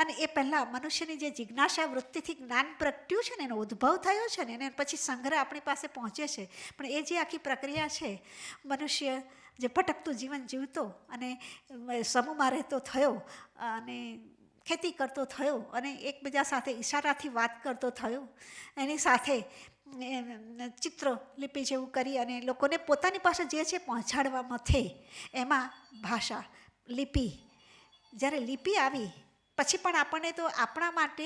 અને એ પહેલાં મનુષ્યની જે જિજ્ઞાસા વૃત્તિથી જ્ઞાન પ્રગટ્યું છે ને એનો ઉદ્ભવ થયો છે ને એને પછી સંગ્રહ આપણી પાસે પહોંચે છે. પણ એ જે આખી પ્રક્રિયા છે, મનુષ્ય જે ભટકતું જીવન જીવતો અને સમૂહમાં રહેતો થયો અને ખેતી કરતો થયો અને એકબીજા સાથે ઈશારાથી વાત કરતો થયો, એની સાથે ચિત્ર લિપિ જેવું કરી અને લોકોને પોતાની પાસે જે છે પહોંચાડવામાં થઈ. એમાં ભાષા, લિપિ, જ્યારે લિપિ આવી પછી પણ આપણને તો આપણા માટે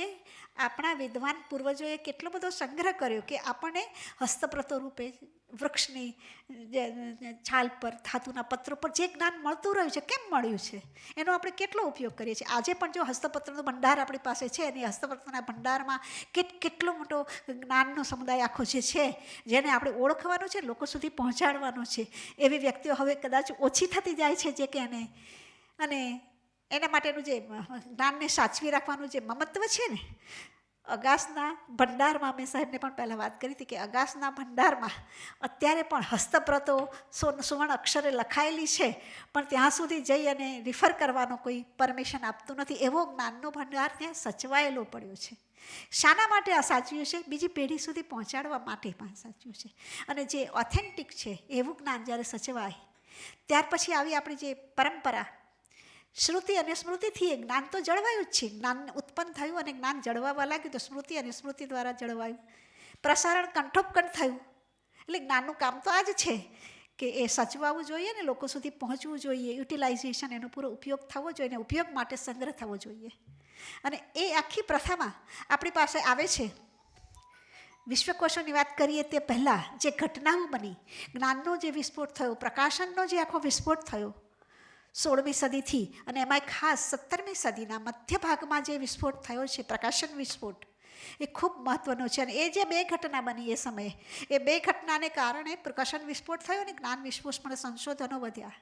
આપણા વિદ્વાન પૂર્વજોએ કેટલો બધો સંગ્રહ કર્યો કે આપણને હસ્તપ્રતો રૂપે વૃક્ષની છાલ પર, ધાતુના પત્રો પર જે જ્ઞાન મળતું રહ્યું છે, કેમ મળ્યું છે એનો આપણે કેટલો ઉપયોગ કરીએ છીએ. આજે પણ જો હસ્તપત્રનો ભંડાર આપણી પાસે છે અને હસ્તપત્રના ભંડારમાં કેટલો મોટો જ્ઞાનનો સમુદાય આખો જે છે જેને આપણે ઓળખવાનો છે, લોકો સુધી પહોંચાડવાનો છે, એવી વ્યક્તિઓ હવે કદાચ ઓછી થતી જાય છે જે કે એને અને એના માટેનું જે જ્ઞાનને સાચવી રાખવાનું જે મમત્વ છે ને, અગાસના ભંડારમાં મેં સાહેબને પણ પહેલાં વાત કરી હતી કે અગાસના ભંડારમાં અત્યારે પણ હસ્તપ્રતો સુવર્ણ અક્ષરે લખાયેલી છે પણ ત્યાં સુધી જઈ અને રિફર કરવાનો કોઈ પરમિશન આપતું નથી. એવો જ્ઞાનનો ભંડાર ત્યાં સચવાયેલો પડ્યો છે. શાના માટે આ સાચવ્યું છે? બીજી પેઢી સુધી પહોંચાડવા માટે પણ સાચવ્યું છે. અને જે ઓથેન્ટિક છે એવું જ્ઞાન જ્યારે સચવાય ત્યાર પછી આવી આપણી જે પરંપરા શ્રુતિ અને સ્મૃતિથી એ જ્ઞાન તો જળવાયું જ છે. જ્ઞાન ઉત્પન્ન થયું અને જ્ઞાન જળવાવા લાગ્યું તો સ્મૃતિ અને સ્મૃતિ દ્વારા જળવાયું. પ્રસારણ કંઠોપકંઠ થયું. એટલે જ્ઞાનનું કામ તો આ જ છે કે એ સચવાવું જોઈએ ને લોકો સુધી પહોંચવું જોઈએ, યુટિલાઇઝેશન એનો પૂરો ઉપયોગ થવો જોઈએ અને ઉપયોગ માટે સંગ્રહ થવો જોઈએ. અને એ આખી પ્રથામાં આપણી પાસે આવે છે. વિશ્વકોશોની વાત કરીએ તે પહેલાં જે ઘટનાઓ બની, જ્ઞાનનો જે વિસ્ફોટ થયો, પ્રકાશનનો જે આખો વિસ્ફોટ થયો 16મી સદીથી અને એમાં ખાસ 17મી સદીના મધ્ય ભાગમાં જે વિસ્ફોટ થયો છે, પ્રકાશન વિસ્ફોટ, એ ખૂબ મહત્ત્વનો છે. અને એ જે બે ઘટના બની એ સમયે, એ બે ઘટનાને કારણે પ્રકાશન વિસ્ફોટ થયો અને જ્ઞાન વિસ્ફોટ પણ સંશોધનો વધ્યા.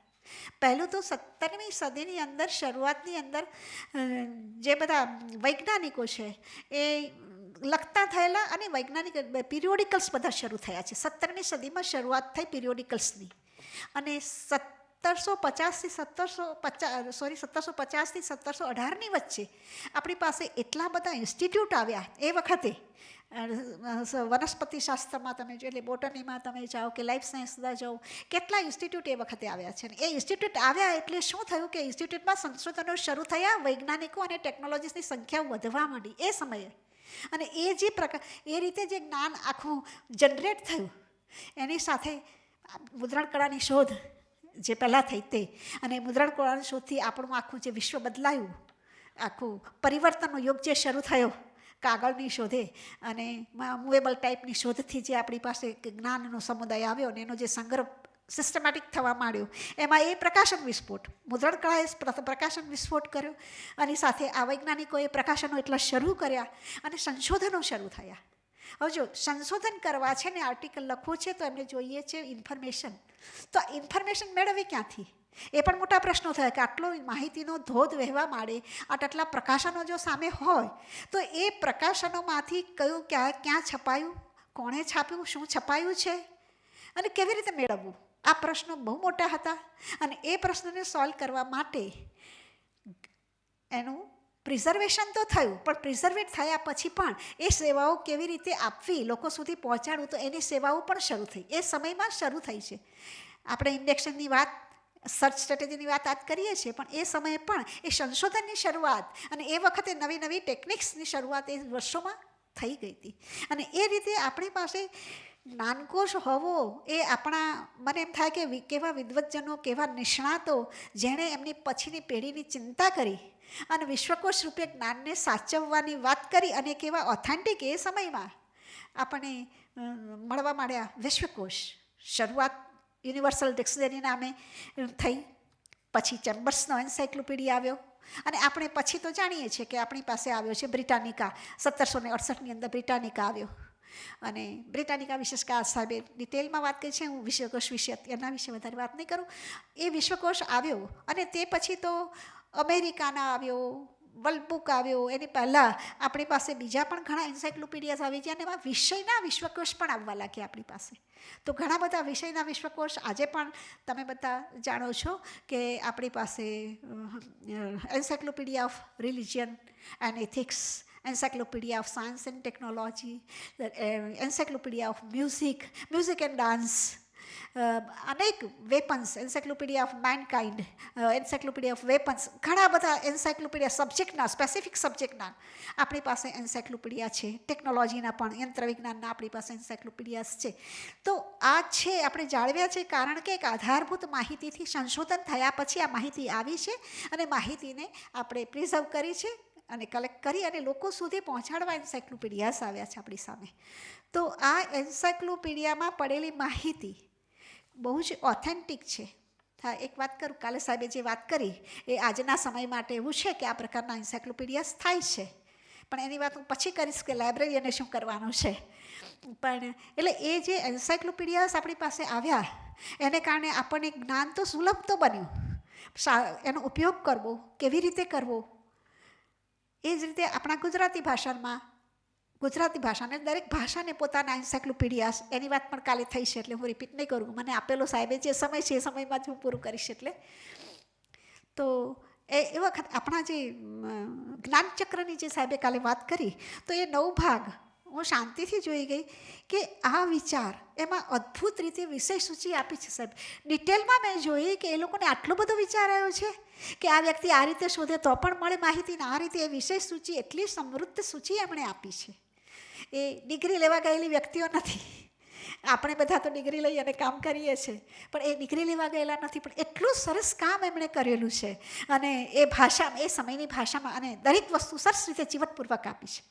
પહેલું તો 17મી સદીની અંદર શરૂઆતની અંદર જે બધા વૈજ્ઞાનિકો છે એ લખતા થયેલા અને વૈજ્ઞાનિક પિરિયોડિકલ્સ બધા શરૂ થયા છે. 17મી સદીમાં શરૂઆત થઈ પિરિયોડિકલ્સની અને 1750થી 1718ની વચ્ચે આપણી પાસે એટલા બધા ઇન્સ્ટિટ્યૂટ આવ્યા. એ વખતે વનસ્પતિ શાસ્ત્રમાં તમે જો એટલે બોટનીમાં તમે જાઓ કે લાઈફ સાયન્સમાં જાઓ, કેટલા ઇન્સ્ટિટ્યૂટ એ વખતે આવ્યા છે. એ ઇન્સ્ટિટ્યૂટ આવ્યા એટલે શું થયું કે ઇન્સ્ટિટ્યૂટમાં સંશોધનો શરૂ થયા, વૈજ્ઞાનિકો અને ટેકનોલોજીસની સંખ્યા વધવા માંડી એ સમયે. અને એ જે એ રીતે જે જ્ઞાન આખું જનરેટ થયું એની સાથે મુદ્રણકળાની શોધ જે પહેલાં થઈ તે અને મુદ્રણકળાની શોધથી આપણું આખું જે વિશ્વ બદલાયું આખું પરિવર્તનનો યુગ જે શરૂ થયો કાગળની શોધે અને મૂવેબલ ટાઈપની શોધથી જે આપણી પાસે જ્ઞાનનો સમુદાય આવ્યો અને એનો જે સંગ્રહ સિસ્ટમેટિક થવા માંડ્યો, એમાં એ પ્રકાશન વિસ્ફોટ, મુદ્રણકળાએ પ્રકાશન વિસ્ફોટ કર્યો અને સાથે આ વૈજ્ઞાનિકોએ પ્રકાશનો એટલા શરૂ કર્યા અને સંશોધનો શરૂ થયા. હવે જો સંશોધન કરવા છે ને આર્ટિકલ લખવું છે તો એમને જોઈએ છે ઇન્ફોર્મેશન. તો ઇન્ફોર્મેશન મેળવવી ક્યાંથી? એ પણ મોટા પ્રશ્નો થયા કે આટલો માહિતીનો ધોધ વહેવા માંડે, આટલા પ્રકાશનો જો સામે હોય તો એ પ્રકાશનોમાંથી કયું ક્યાં છપાયું, કોણે છાપ્યું, શું છપાયું છે અને કેવી રીતે મેળવવું, આ પ્રશ્નો બહુ મોટા હતા. અને એ પ્રશ્નને સોલ્વ કરવા માટે એનું પ્રિઝર્વેશન તો થયું, પણ પ્રિઝર્વેટ થયા પછી પણ એ સેવાઓ કેવી રીતે આપવી, લોકો સુધી પહોંચાડવું, તો એની સેવાઓ પણ શરૂ થઈ, એ સમયમાં શરૂ થઈ છે. આપણે ઇન્ડેક્શનની વાત, સર્ચ સ્ટ્રેટેજીની વાત કરીએ છીએ, પણ એ સમયે પણ એ સંશોધનની શરૂઆત અને એ વખતે નવી નવી ટેકનિક્સની શરૂઆત એ વર્ષોમાં થઈ ગઈ હતી. અને એ રીતે આપણી પાસે જ્ઞાનકોશ હોવો એ આપણા, મને એમ થાય કે કેવા વિદ્વજ્જનો, કેવા નિષ્ણાતો જેણે એમની પછીની પેઢીની ચિંતા કરી અને વિશ્વકોશ રૂપે જ્ઞાનને સાચવવાની વાત કરી અને કેવા ઓથેન્ટિક એ સમયમાં આપણને મળવા માંડ્યા વિશ્વકોશ. શરૂઆત યુનિવર્સલ ડિક્શનરી નામે થઈ, પછી ચેમ્બર્સનો એન્સાઇક્લોપીડિયા આવ્યો અને આપણે પછી તો જાણીએ છીએ કે આપણી પાસે આવ્યો છે બ્રિટાનિકા. 1768ની અંદર બ્રિટાનિકા આવ્યો અને બ્રિટાનિકા વિશે સાહેબે ડિટેલમાં વાત કરી છે, હું વિશ્વકોશ વિશે એના વિશે વધારે વાત નહીં કરું. એ વિશ્વકોશ આવ્યો અને તે પછી તો અમેરિકાના આવ્યો, વર્લ્ડ બુક આવ્યો, એની પહેલાં આપણી પાસે બીજા પણ ઘણા એન્સાઇક્લોપીડિયાઝ આવી ગયા અને એમાં વિષયના વિશ્વકોશ પણ આવવા લાગ્યા આપણી પાસે. તો ઘણા બધા વિષયના વિશ્વકોશ આજે પણ તમે બધા જાણો છો કે આપણી પાસે encyclopedia of religion and ethics, encyclopedia of science and technology, encyclopedia of music and dance, અનેક weapons, encyclopedia of mankind, encyclopedia of weapons, ઘણા બધા એન્સાઇક્લોપીડિયા સબ્જેક્ટના, સ્પેસિફિક સબ્જેક્ટના આપણી પાસે એન્સાઇક્લોપીડિયા છે. ટેકનોલોજીના પણ, યંત્ર વિજ્ઞાનના આપણી પાસે એન્સાઇક્લોપીડિયાસ છે. તો આ છે આપણે જાળવ્યા છે કારણ કે એક આધારભૂત માહિતીથી સંશોધન થયા પછી આ માહિતી આવી છે અને માહિતીને આપણે પ્રિઝર્વ કરી છે અને કલેક્ટ કરી અને લોકો સુધી પહોંચાડવા એન્સાઇક્લોપીડિયાસ આવ્યા છે આપણી સામે. તો આ એન્સાઇક્લોપીડિયામાં પડેલી માહિતી બહુ જ ઓથેન્ટિક છે. હા, એક વાત કરું, કાલે સાહેબે જે વાત કરી એ આજના સમય માટે એવું છે કે આ પ્રકારના એન્સાઇક્લોપીડિયાસ થાય છે, પણ એની વાત હું પછી કરીશ કે લાઇબ્રેરીને શું કરવાનું છે. પણ એટલે એ જે એન્સાઇક્લોપીડિયાસ આપણી પાસે આવ્યા એને કારણે આપણને જ્ઞાન તો સુલભ તો બન્યું, એનો ઉપયોગ કરવો કેવી રીતે કરવો એ જ રીતે આપણા ગુજરાતી ભાષાને દરેક ભાષાને પોતાના એન્સાઇક્લોપીડિયાસ, એની વાત પણ કાલે થઈ છે એટલે હું રિપીટ નહીં કરું, મને આપેલો સાહેબે જે સમય છે એ સમયમાં જ હું પૂરું કરીશ. એટલે તો એ વખત આપણા જે જ્ઞાનચક્રની જે સાહેબે કાલે વાત કરી તો એ 9 ભાગ હું શાંતિથી જોઈ ગઈ કે આ વિચાર એમાં અદ્ભુત રીતે વિષય સૂચિ આપી છે સાહેબ. ડિટેલમાં મેં જોઈ કે એ લોકોને આટલો બધો વિચાર આવ્યો છે કે આ વ્યક્તિ આ રીતે શોધે તો પણ મળે માહિતીને, આ રીતે એ વિષય સૂચિ એટલી સમૃદ્ધ સૂચિ એમણે આપી છે. એ ડિગ્રી લેવા ગયેલી વ્યક્તિઓ નથી. આપણે બધા તો ડિગ્રી લઈ અને કામ કરીએ છીએ, પણ એ ડિગ્રી લેવા ગયેલા નથી, પણ એટલું સરસ કામ એમણે કરેલું છે અને એ ભાષામાં, એ સમયની ભાષામાં, અને દરેક વસ્તુ સરસ રીતે જીવતપૂર્વક આપી છે.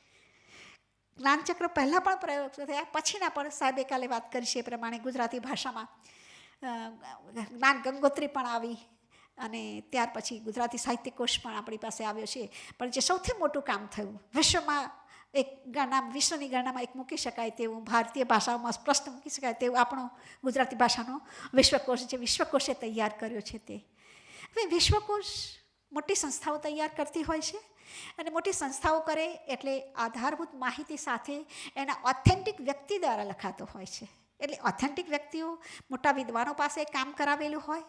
જ્ઞાનચક્ર પહેલાં પણ પ્રયોગ થયા, પછીના પણ સાહેબે કાલે વાત કરી છે એ પ્રમાણે ગુજરાતી ભાષામાં જ્ઞાન ગંગોત્રી પણ આવી અને ત્યાર પછી ગુજરાતી સાહિત્યકોશ પણ આપણી પાસે આવ્યો છે. પણ જે સૌથી મોટું કામ થયું, વિશ્વમાં એક ગણના, વિશ્વની ગણનામાં એક મૂકી શકાય તેવું, ભારતીય ભાષાઓમાં પ્રશ્ન મૂકી શકાય તેવું આપણો ગુજરાતી ભાષાનો વિશ્વકોશ, જે વિશ્વકોશે તૈયાર કર્યો છે તે. હવે વિશ્વકોશ મોટી સંસ્થાઓ તૈયાર કરતી હોય છે અને મોટી સંસ્થાઓ કરે એટલે આધારભૂત માહિતી સાથે એના ઓથેન્ટિક વ્યક્તિ દ્વારા લખાતો હોય છે. એટલે ઓથેન્ટિક વ્યક્તિઓ મોટા વિદ્વાનો પાસે કામ કરાવેલું હોય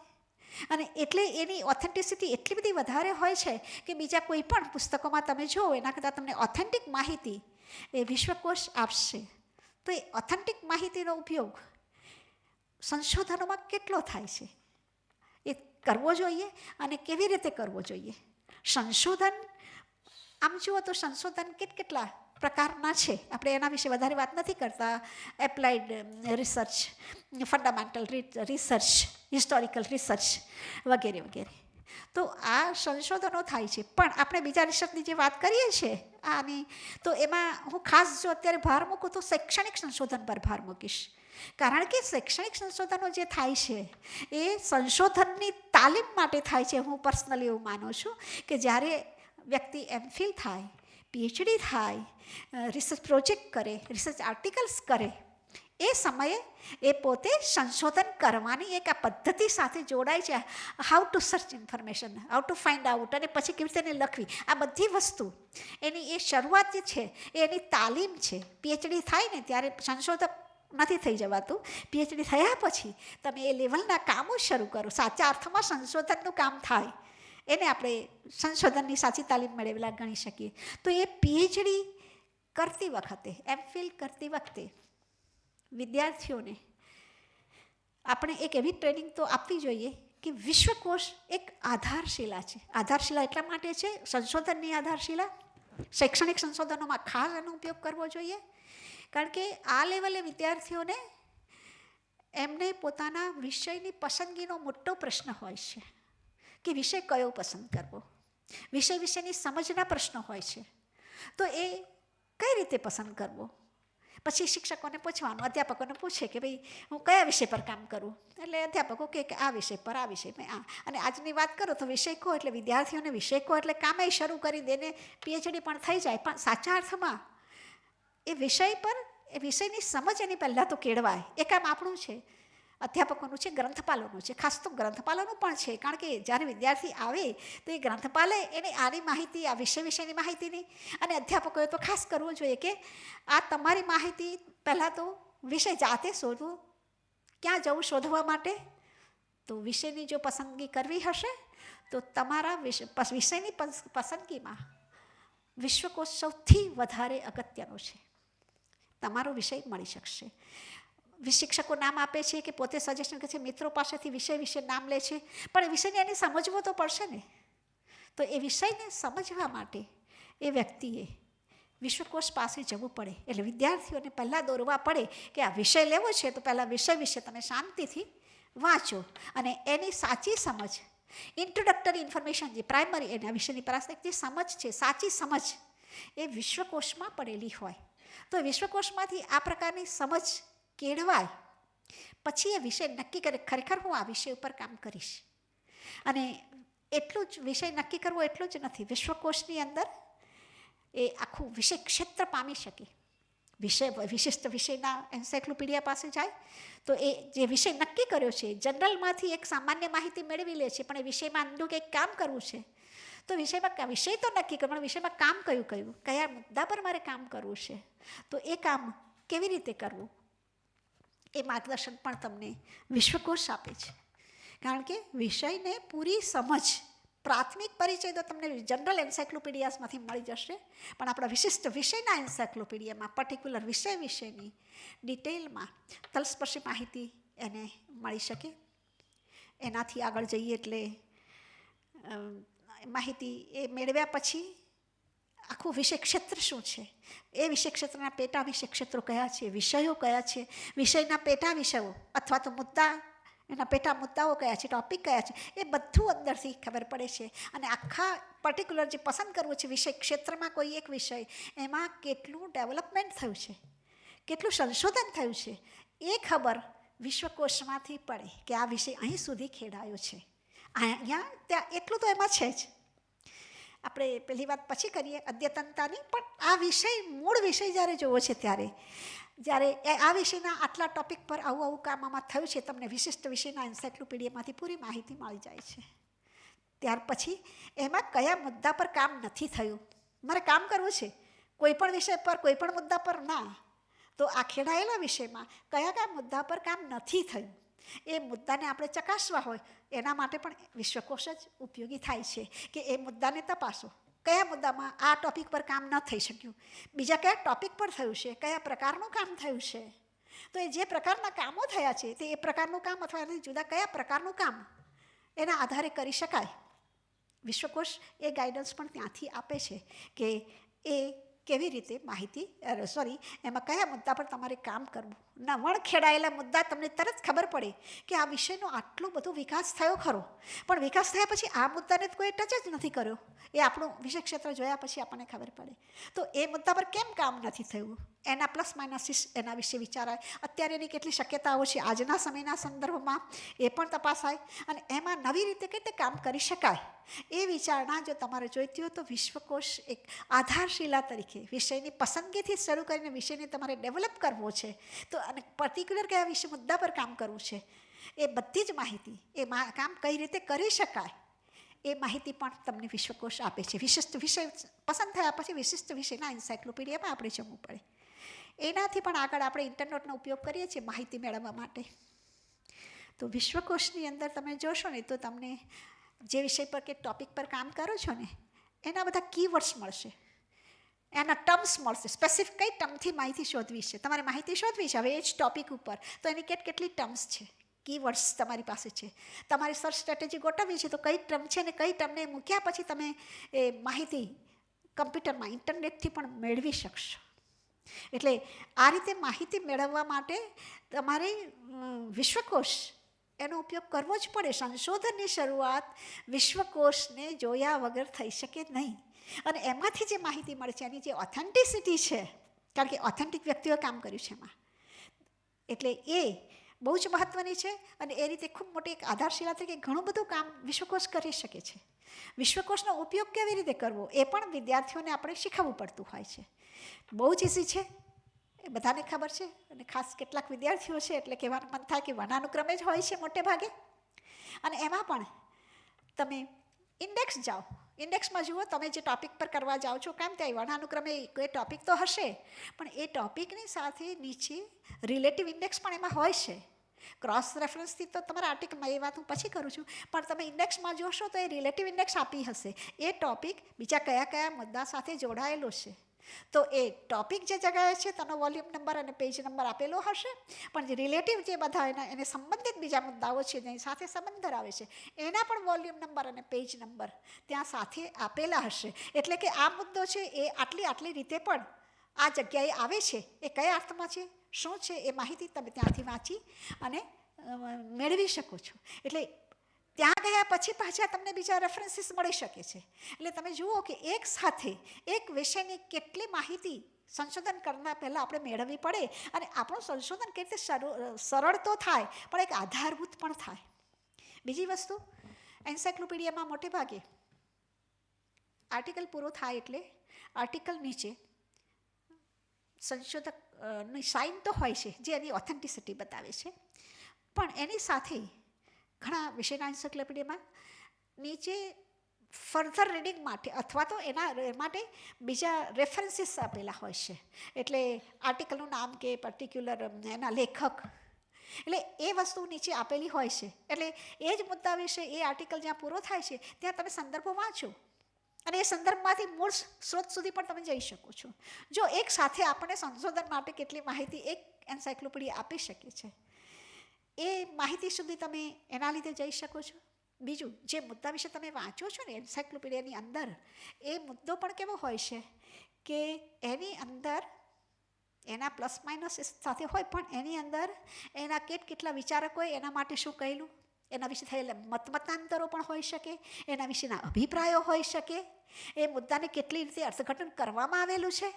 અને એટલે એની ઓથેન્ટિસિટી એટલી બધી વધારે હોય છે કે બીજા કોઈ પણ પુસ્તકોમાં તમે જુઓ એના કરતાં તમને ઓથેન્ટિક માહિતી એ વિશ્વકોશ આપશે. તો એ ઓથેન્ટિક માહિતીનો ઉપયોગ સંશોધનોમાં કેટલો થાય છે એ કરવો જોઈએ અને કેવી રીતે કરવો જોઈએ. સંશોધન આમ જુઓ તો સંશોધન કેટલા પ્રકારના છે, આપણે એના વિશે વધારે વાત નથી કરતા. Applied research, fundamental research, historical research વગેરે વગેરે. તો આ સંશોધનો થાય છે. પણ આપણે બીજા રિસર્ચની જે વાત કરીએ છીએ આની, તો એમાં હું ખાસ જો અત્યારે ભાર મૂકું તો શૈક્ષણિક સંશોધન પર ભાર મૂકીશ. કારણ કે શૈક્ષણિક સંશોધનો જે થાય છે એ સંશોધનની તાલીમ માટે થાય છે. હું પર્સનલી એવું માનું છું કે જ્યારે વ્યક્તિ એમફિલ થાય, પીએચડી થાય, રિસર્ચ પ્રોજેક્ટ કરે, રિસર્ચ આર્ટિકલ્સ કરે, એ સમયે એ પોતે સંશોધન કરવાની એક આ પદ્ધતિ સાથે જોડાય છે. How to search information, how to find out, અને પછી કેવી રીતે એને લખવી, આ બધી વસ્તુ એની એ શરૂઆત જે છે એ એની તાલીમ છે. પીએચડી થાય ને ત્યારે સંશોધક નથી થઈ જવાતું. પીએચડી થયા પછી તમે એ લેવલના કામો શરૂ કરો, સાચા અર્થમાં સંશોધનનું કામ થાય, એને આપણે સંશોધનની સાચી તાલીમ મેળવેલા ગણી શકીએ. તો એ પીએચડી કરતી વખતે, એમફિલ કરતી વખતે વિદ્યાર્થીઓને આપણે એક એવી ટ્રેનિંગ તો આપવી જોઈએ કે વિશ્વકોશ એક આધારશિલા છે. આધારશિલા એટલા માટે છે, સંશોધનની આધારશિલા, શૈક્ષણિક સંશોધનોમાં ખાસ એનો ઉપયોગ કરવો જોઈએ. કારણ કે આ લેવલે વિદ્યાર્થીઓને એમને પોતાના વિષયની પસંદગીનો મોટો પ્રશ્ન હોય છે કે વિષય કયો પસંદ કરવો, વિષય વિશેની સમજના પ્રશ્નો હોય છે. તો એ કઈ રીતે પસંદ કરવો, પછી શિક્ષકોને પૂછવાનું, અધ્યાપકોને પૂછે કે ભાઈ હું કયા વિષય પર કામ કરું, એટલે અધ્યાપકો કહે કે આ વિષય પર, આ વિષય મેં આ. અને આજની વાત કરો તો વિષય કહો એટલે વિદ્યાર્થીઓને વિષય કહો એટલે કામે શરૂ કરી દેને પીએચડી પણ થઈ જાય. પણ સાચા અર્થમાં એ વિષય પર, એ વિષયની સમજ એની પહેલાં તો કેળવાય. એ કામ આપણું છે, અધ્યાપકોનું છે, ગ્રંથપાલોનું છે. ખાસ તો ગ્રંથપાલોનું પણ છે, કારણ કે જ્યારે વિદ્યાર્થી આવે તો એ ગ્રંથપાલે એને આની માહિતી, આ વિષય વિશેની માહિતીની, અને અધ્યાપકોએ તો ખાસ કરવું જોઈએ કે આ તમારી માહિતી પહેલાં તો વિષય જાતે શોધવું. ક્યાં જવું શોધવા માટે? તો વિષયની જો પસંદગી કરવી હશે તો તમારા વિષયની પસંદગીમાં વિશ્વકોશ સૌથી વધારે અગત્યનો છે. તમારો વિષય મળી શકશે. શિક્ષકો નામ આપે છે કે પોતે સજેશન કરે છે, મિત્રો પાસેથી વિષય વિશે નામ લે છે, પણ એ વિષયને એને સમજવો તો પડશે ને. તો એ વિષયને સમજવા માટે એ વ્યક્તિએ વિશ્વકોશ પાસે જવું પડે. એટલે વિદ્યાર્થીઓને પહેલાં દોરવા પડે કે આ વિષય લેવો છે તો પહેલાં વિષય વિશે તમે શાંતિથી વાંચો, અને એની સાચી સમજ, ઇન્ટ્રોડક્ટરી ઇન્ફોર્મેશન જે પ્રાઇમરી એના વિષયની પ્રાથમિક જે સમજ છે, સાચી સમજ એ વિશ્વકોશમાં પડેલી હોય. તો વિશ્વકોશમાંથી આ પ્રકારની સમજ કેળવાય પછી એ વિષય નક્કી કરે, ખરેખર હું આ વિષય ઉપર કામ કરીશ. અને એટલું જ વિષય નક્કી કરવો એટલું જ નથી, વિશ્વકોશની અંદર એ આખું વિષય ક્ષેત્ર પામી શકે. વિશિષ્ટ વિષયના એન્સાઇક્લોપીડિયા પાસે જાય તો એ જે વિષય નક્કી કર્યો છે જનરલમાંથી એક સામાન્ય માહિતી મેળવી લે છે, પણ એ વિષયમાં અંદુ કંઈક કામ કરવું છે તો વિષયમાં વિષય તો નક્કી કરો, પણ વિષયમાં કામ કયા મુદ્દા પર મારે કામ કરવું છે, તો એ કામ કેવી રીતે કરવું એ માર્ગદર્શન પણ તમને વિશ્વકોશ આપે છે. કારણ કે વિષયને પૂરી સમજ, પ્રાથમિક પરિચય તો તમને જનરલ એન્સાઇક્લોપીડિયાસમાંથી મળી જશે, પણ આપણા વિશિષ્ટ વિષયના એન્સાઇક્લોપીડિયામાં પર્ટિક્યુલર વિષય વિશેની ડિટેલમાં તલસ્પર્શી માહિતી એને મળી શકે. એનાથી આગળ જઈએ એટલે માહિતી એ મેળવ્યા પછી આખું વિષય ક્ષેત્ર શું છે, એ વિષય ક્ષેત્રના પેટા વિષય ક્ષેત્રો કયા છે, વિષયો કયા છે, વિષયના પેટા વિષયો અથવા તો મુદ્દા, એના પેટા મુદ્દાઓ કયા છે, ટોપિક કયા છે, એ બધું અંદરથી ખબર પડે છે. અને આખા પર્ટિક્યુલર જે પસંદ કરવું છે વિષય ક્ષેત્રમાં કોઈ એક વિષય, એમાં કેટલું ડેવલપમેન્ટ થયું છે, કેટલું સંશોધન થયું છે, એ ખબર વિશ્વકોશમાંથી પડે કે આ વિષય અહીં સુધી ખેડાયો છે. અહીંયા ત્યાં એટલું તો એમાં છે જ. આપણે પહેલી વાત પછી કરીએ અદ્યતનતાની, પણ આ વિષય મૂળ વિષય જ્યારે જોવો છે જ્યારે આ વિષયના આટલા ટોપિક પર આવું કામ આમાં થયું છે, તમને વિશિષ્ટ વિષયના એન્સાઇક્લોપીડિયામાંથી પૂરી માહિતી મળી જાય છે. ત્યાર પછી એમાં કયા મુદ્દા પર કામ નથી થયું, મારે કામ કરવું છે કોઈ પણ વિષય પર, કોઈ પણ મુદ્દા પર ના, તો આ ખેડાયેલા વિષયમાં કયા મુદ્દા પર કામ નથી થયું, એ મુદ્દાને આપણે ચકાસવા હોય એના માટે પણ વિશ્વકોશ જ ઉપયોગી થાય છે કે એ મુદ્દાને તપાસો, કયા મુદ્દામાં આ ટૉપિક પર કામ ન થઈ શક્યું, બીજા કયા ટૉપિક પર થયું છે, કયા પ્રકારનું કામ થયું છે. તો એ જે પ્રકારના કામો થયા છે તે એ પ્રકારનું કામ અથવા એનાથી જુદા કયા પ્રકારનું કામ એના આધારે કરી શકાય. વિશ્વકોશ એ ગાઈડન્સ પણ ત્યાંથી આપે છે કે એ કેવી રીતે એમાં કયા મુદ્દા પર તમારે કામ કરવું, નવણ ખેડાયેલા મુદ્દા તમને તરત ખબર પડે કે આ વિષયનો આટલો બધો વિકાસ થયો ખરો, પણ વિકાસ થયા પછી આ મુદ્દાને તો કોઈ ટચ જ નથી કર્યો. એ આપણું વિષય ક્ષેત્ર જોયા પછી આપણને ખબર પડે. તો એ મુદ્દા પર કેમ કામ નથી થયું, એના પ્લસ માઇનસીસ એના વિશે વિચારાય. અત્યારે એની કેટલી શક્યતાઓ છે આજના સમયના સંદર્ભમાં એ પણ તપાસાય, અને એમાં નવી રીતે કઈ રીતે કામ કરી શકાય એ વિચારણા જો તમારે જોઈતી હોય તો વિશ્વકોશ એક આધારશિલા તરીકે વિષયની પસંદગીથી શરૂ કરીને વિષયને તમારે ડેવલપ કરવો છે, તો અને પર્ટિક્યુલર કયા વિષય મુદ્દા પર કામ કરવું છે એ બધી જ માહિતી એ કામ કઈ રીતે કરી શકાય એ માહિતી પણ તમને વિશ્વકોશ આપે છે. વિશિષ્ટ વિષય પસંદ થયા પછી વિશિષ્ટ વિષયના એન્સાઇક્લોપીડિયામાં આપણે જવું પડે. એનાથી પણ આગળ આપણે ઇન્ટરનેટનો ઉપયોગ કરીએ છીએ માહિતી મેળવવા માટે. તો વિશ્વકોશની અંદર તમે જોશો ને તો તમને જે વિષય પર કે ટોપિક પર કામ કરો છો ને એના બધા કીવર્ડ્સ મળશે, એના ટર્મ્સ મળશે. સ્પેસિફિક કઈ ટર્મથી માહિતી શોધવી છે, તમારે માહિતી શોધવી છે હવે એ જ ટોપિક ઉપર, તો એની કેટલી ટર્મ્સ છે, કીવર્ડ્સ તમારી પાસે છે. તમારી સર્ચ સ્ટ્રેટેજી ગોઠવવી છે તો કઈ ટર્મ છે ને કઈ ટર્મને મૂક્યા પછી તમે એ માહિતી કમ્પ્યુટરમાં ઇન્ટરનેટથી પણ મેળવી શકશો. એટલે આ રીતે માહિતી મેળવવા માટે તમારે વિશ્વકોશ એનો ઉપયોગ કરવો જ પડે. સંશોધનની શરૂઆત વિશ્વકોશને જોયા વગર થઈ શકે નહીં, અને એમાંથી જે માહિતી મળે છે એની જે ઓથેન્ટિસિટી છે, કારણ કે ઓથેન્ટિક વ્યક્તિઓએ કામ કર્યું છે એમાં, એટલે એ બહુ જ મહત્ત્વની છે. અને એ રીતે ખૂબ મોટી એક આધારશિલા તરીકે ઘણું બધું કામ વિશ્વકોશ કરી શકે છે. વિશ્વકોશનો ઉપયોગ કેવી રીતે કરવો એ પણ વિદ્યાર્થીઓને આપણે શીખવવું પડતું હોય છે. બહુ જ ઇઝી છે, એ બધાને ખબર છે, અને ખાસ કેટલાક વિદ્યાર્થીઓ છે એટલે કહેવાનું મન થાય કે વર્ણાનુક્રમે જ હોય છે મોટે ભાગે. અને એમાં પણ તમે ઇન્ડેક્સ જાઓ, ઇન્ડેક્સમાં જુઓ તમે જે ટૉપિક પર કરવા જાઓ છો, કેમ ત્યાં વર્ણાનુક્રમે કોઈ ટૉપિક તો હશે, પણ એ ટૉપિકની સાથે નીચે રિલેટિવ ઇન્ડેક્સ પણ એમાં હોય છે. ક્રોસ રેફરન્સથી તો તમારા આર્ટિકલમાં એ વાત હું પછી કરું છું, પણ તમે ઇન્ડેક્સમાં જોશો તો એ રિલેટિવ ઇન્ડેક્સ આપી હશે, એ ટૉપિક બીજા કયા કયા મુદ્દા સાથે જોડાયેલો છે. તો એ ટૉપિક જે જગ્યાએ છે તેનો વોલ્યુમ નંબર અને પેજ નંબર આપેલો હશે, પણ જે રિલેટિવ જે બધા એને સંબંધિત બીજા મુદ્દાઓ છે જેની સાથે સંબંધ ધરાવે છે એના પણ વોલ્યુમ નંબર અને પેજ નંબર ત્યાં સાથે આપેલા હશે. એટલે કે આ મુદ્દો છે એ આટલી રીતે પણ આ જગ્યાએ આવે છે, એ કયા અર્થમાં છે, શું છે, એ માહિતી તમે ત્યાંથી વાંચી અને મેળવી શકો છો. એટલે ત્યાં ગયા પછી પાછા તમને બીજા રેફરન્સીસ મળી શકે છે. એટલે તમે જુઓ કે એક સાથે એક વિષયની કેટલી માહિતી સંશોધન કરતા પહેલાં આપણે મેળવવી પડે, અને આપણું સંશોધન કેવી રીતે સરળ તો થાય પણ એક આધારભૂત પણ થાય. બીજી વસ્તુ, એન્સાઇક્લોપીડિયામાં મોટે ભાગે આર્ટિકલ પૂરો થાય એટલે આર્ટિકલ નીચે સંશોધકની સાઇન તો હોય છે જે એની ઓથેન્ટિસિટી બતાવે છે, પણ એની સાથે ઘણા વિષયના એન્સાઇક્લોપીડિયામાં નીચે ફર્ધર રીડિંગ માટે અથવા તો એના માટે બીજા રેફરન્સીસ આપેલા હોય છે. એટલે આર્ટિકલનું નામ કે પર્ટિક્યુલર એના લેખક, એટલે એ વસ્તુ નીચે આપેલી હોય છે. એટલે એ જ મુદ્દા વિશે એ આર્ટિકલ જ્યાં પૂરો થાય છે ત્યાં તમે સંદર્ભો વાંચો, અને એ સંદર્ભમાંથી મૂળ સ્ત્રોત સુધી પણ તમે જઈ શકો છો. જો એક સાથે આપણને સંશોધન માટે કેટલી માહિતી એક એન્સાઇક્લોપીડિયા આપી શકે છે, એ માહિતી સુધી તમે એના લીધે જઈ શકો છો. બીજું, જે મુદ્દા વિશે તમે વાંચો છો ને એન્સાઇક્લોપીડિયાની અંદર, એ મુદ્દો પણ કેવો હોય છે કે એની અંદર એના પ્લસ માઇનસ સાથે હોય, પણ એની અંદર એના કેટલા વિચારકોએ એના માટે શું કહેલું, એના વિશે થયેલા મતાંતરો પણ હોઈ શકે, એના વિશેના અભિપ્રાયો હોઈ શકે, એ મુદ્દાને કેટલી રીતે અર્થઘટન કરવામાં આવેલું છે,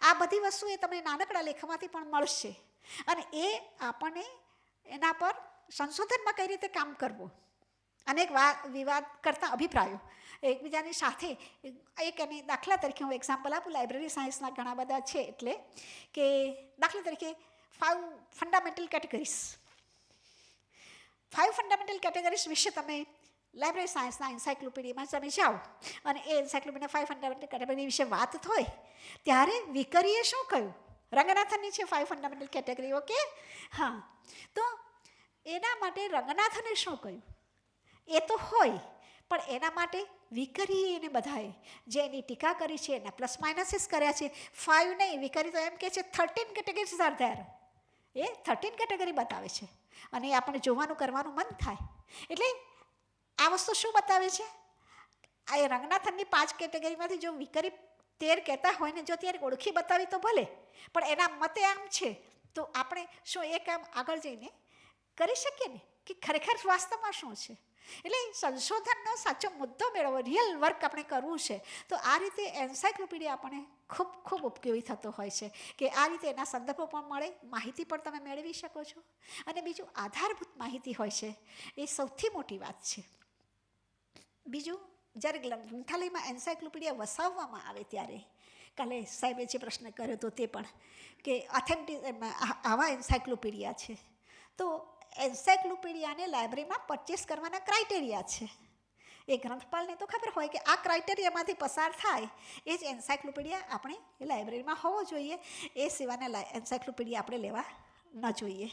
આ બધી વસ્તુ એ તમને નાનકડા લેખમાંથી પણ મળશે. અને એ આપણને એના પર સંશોધનમાં કઈ રીતે કામ કરવું, અનેક વિવાદ કરતા અભિપ્રાયો એકબીજાની સાથે, એક એની દાખલા તરીકે હું એક્ઝામ્પલ આપું, લાઇબ્રેરી સાયન્સના ઘણા બધા છે, એટલે કે દાખલા તરીકે 5 ફંડામેન્ટલ કેટેગરીઝ, 5 ફંડામેન્ટલ કેટેગરીઝ વિશે તમે લાઇબ્રેરી સાયન્સના એન્સાઇક્લોપીડિયામાં તમે જાઓ અને એ એન્સાઇક્લોપીડિયા 5 ફંડામેન્ટલ કેટેગરી વિશે વાત હોય ત્યારે વિકરીએ શું કહ્યું, રંગનાથનની છે 5 ફંડામેન્ટલ કેટેગરી, ઓકે, હા, તો એના માટે રંગનાથને શું કહ્યું એ તો હોય, પણ એના માટે વિકરીએ એને બધાએ જે એની ટીકા કરી છે, એના પ્લસ માઇનસીસ કર્યા છે, 5 નહીં, વિકરી તો એમ કહે છે 13 categories are there, A 13 category બતાવે છે, અને એ આપણે જોવાનું કરવાનું મન થાય. એટલે આ વસ્તુ શું બતાવે છે, આ રંગનાથનની 5 કેટેગરીમાંથી જો વિકરી 13 કહેતા હોય ને, જો ત્યારે ઓળખી બતાવી તો ભલે, પણ એના મતે આમ છે તો આપણે શું એ કામ આગળ જઈને કરી શકીએ ને કે ખરેખર વાસ્તવમાં શું છે. એટલે સંશોધનનો સાચો મુદ્દો મેળવવો, રિયલ વર્ક આપણે કરવું છે. તો આ રીતે એન્સાયક્લોપીડિયા આપણને ખૂબ ખૂબ ઉપયોગી થતો હોય છે કે આ રીતે એના સંદર્ભો પણ મળે, માહિતી પણ તમે મેળવી શકો છો. અને બીજું આધારભૂત માહિતી હોય છે, એ સૌથી મોટી વાત છે. બીજું, જ્યારે ગ્રંથાલયમાં એન્સાયક્લોપીડિયા વસાવવામાં આવે ત્યારે, કાલે સાહેબે જે પ્રશ્ન કર્યો હતો તે પણ, કે ઓથેન્ટિક આવા એન્સાયક્લોપીડિયા છે, તો એન્સાયક્લોપીડિયાને લાઇબ્રેરીમાં પરચેસ કરવાના ક્રાઇટેરિયા છે. એ ગ્રંથપાલને તો ખબર હોય કે આ ક્રાઇટેરિયામાંથી પસાર થાય એ જ એન્સાયક્લોપીડિયા આપણે લાઇબ્રેરીમાં હોવો જોઈએ. એ સિવાયના એન્સાયક્લોપીડિયા આપણે લેવા ન જોઈએ.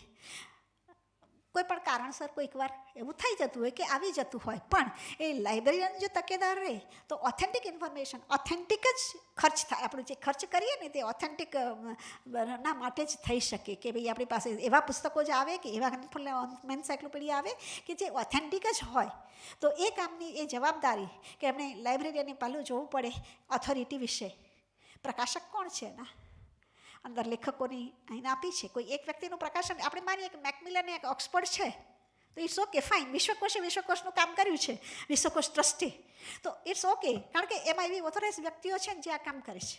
કોઈ પણ કારણસર કોઈક વાર એવું થઈ જતું હોય કે આવી જતું હોય, પણ એ લાઇબ્રેરિયન જો તકેદાર રહે તો ઓથેન્ટિક ઇન્ફોર્મેશન, ઓથેન્ટિક જ ખર્ચ થાય. આપણે જે ખર્ચ કરીએ ને તે ઓથેન્ટિક ના માટે જ થઈ શકે કે ભાઈ આપણી પાસે એવા પુસ્તકો જ આવે કે એવા એન્સાયક્લોપીડિયા આવે કે જે ઓથેન્ટિક જ હોય. તો એ કામની એ જવાબદારી કે એમણે લાઇબ્રેરિયનને પહેલું જોવું પડે ઓથોરિટી વિશે, પ્રકાશક કોણ છે એના, અંદર લેખકોની અહીં આપી છે. કોઈ એક વ્યક્તિનું પ્રકાશન, આપણે માનીએ કે મેકમિલન એક ઓક્સફર્ડ છે, તો ઇટ્સ ઓકે, ફાઇન. વિશ્વકોશે વિશ્વકોશનું કામ કર્યું છે, વિશ્વકોશ ટ્રસ્ટી, તો ઇટ્સ ઓકે, કારણ કે એમાં એવી ઓથોરાઇઝ વ્યક્તિઓ છે જે આ કામ કરે છે.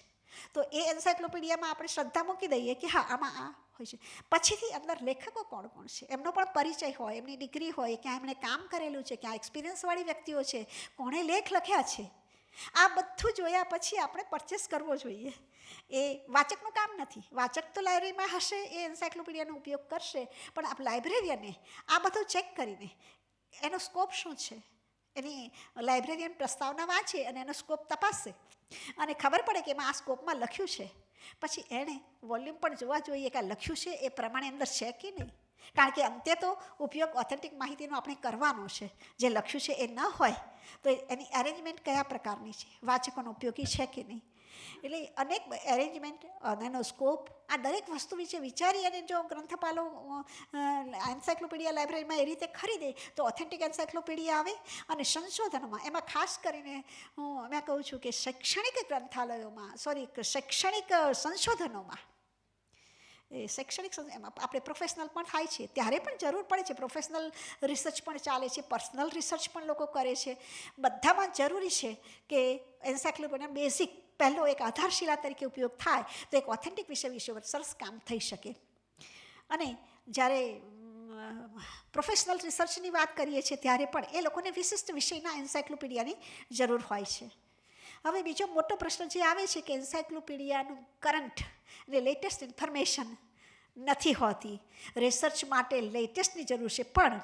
તો એ એન્સાયક્લોપીડિયામાં આપણે શ્રદ્ધા મૂકી દઈએ કે હા આમાં આ હોય છે. પછીથી અંદર લેખકો કોણ કોણ છે એમનો પણ પરિચય હોય, એમની ડિગ્રી હોય, ક્યાં એમણે કામ કરેલું છે, ક્યાં એક્સપિરિયન્સવાળી વ્યક્તિઓ છે, કોણે લેખ લખ્યા છે, આ બધું જોયા પછી આપણે પરચેસ કરવો જોઈએ. એ વાચકનું કામ નથી. વાચક તો લાઇબ્રેરીમાં હશે, એ એન્સાયક્લોપીડિયાનો ઉપયોગ કરશે, પણ આપ લાઇબ્રેરિયને આ બધું ચેક કરીને એનો સ્કોપ શું છે, એની લાઇબ્રેરિયન પ્રસ્તાવના વાંચે અને એનો સ્કોપ તપાસશે અને ખબર પડે કે એમાં આ સ્કોપમાં લખ્યું છે. પછી એણે વોલ્યુમ પણ જોવા જોઈએ કે આ લખ્યું છે એ પ્રમાણે અંદર છે કે નહીં. કારણ કે અંતે તો ઉપયોગ ઓથેન્ટિક માહિતીનો આપણે કરવાનો છે. જે લખ્યું છે એ ન હોય તો એની એરેન્જમેન્ટ કયા પ્રકારની છે, વાચકોનો ઉપયોગી છે કે નહીં. એટલે અનેક એરેન્જમેન્ટ, એનો સ્કોપ, આ દરેક વસ્તુ વિશે વિચારી અને જો ગ્રંથપાલો એન્સાયક્લોપીડિયા લાઇબ્રેરીમાં એ રીતે ખરીદે તો ઓથેન્ટિક એન્સાયક્લોપીડિયા આવે. અને સંશોધનમાં એમાં ખાસ કરીને હું મેં કહું છું કે શૈક્ષણિક ગ્રંથાલયોમાં, શૈક્ષણિક સંશોધનોમાં, એ શૈક્ષણિક એમાં આપણે પ્રોફેશનલ પણ થાય છે ત્યારે પણ જરૂર પડે છે. પ્રોફેશનલ રિસર્ચ પણ ચાલે છે, પર્સનલ રિસર્ચ પણ લોકો કરે છે. બધામાં જરૂરી છે કે એન્સાયક્લોપીડિયા બેઝિક પહેલો એક આધારશિલા તરીકે ઉપયોગ થાય તો એક ઓથેન્ટિક વિષય વિશે સરસ કામ થઈ શકે. અને જ્યારે પ્રોફેશનલ રિસર્ચની વાત કરીએ છીએ ત્યારે પણ એ લોકોને વિશિષ્ટ વિષયના એન્સાયક્લોપીડિયાની જરૂર હોય છે. હવે બીજો મોટો પ્રશ્ન જે આવે છે કે એન્સાયક્લોપીડિયાનું કરંટ અને લેટેસ્ટ ઇન્ફોર્મેશન નથી હોતી. રિસર્ચ માટે લેટેસ્ટની જરૂર છે, પણ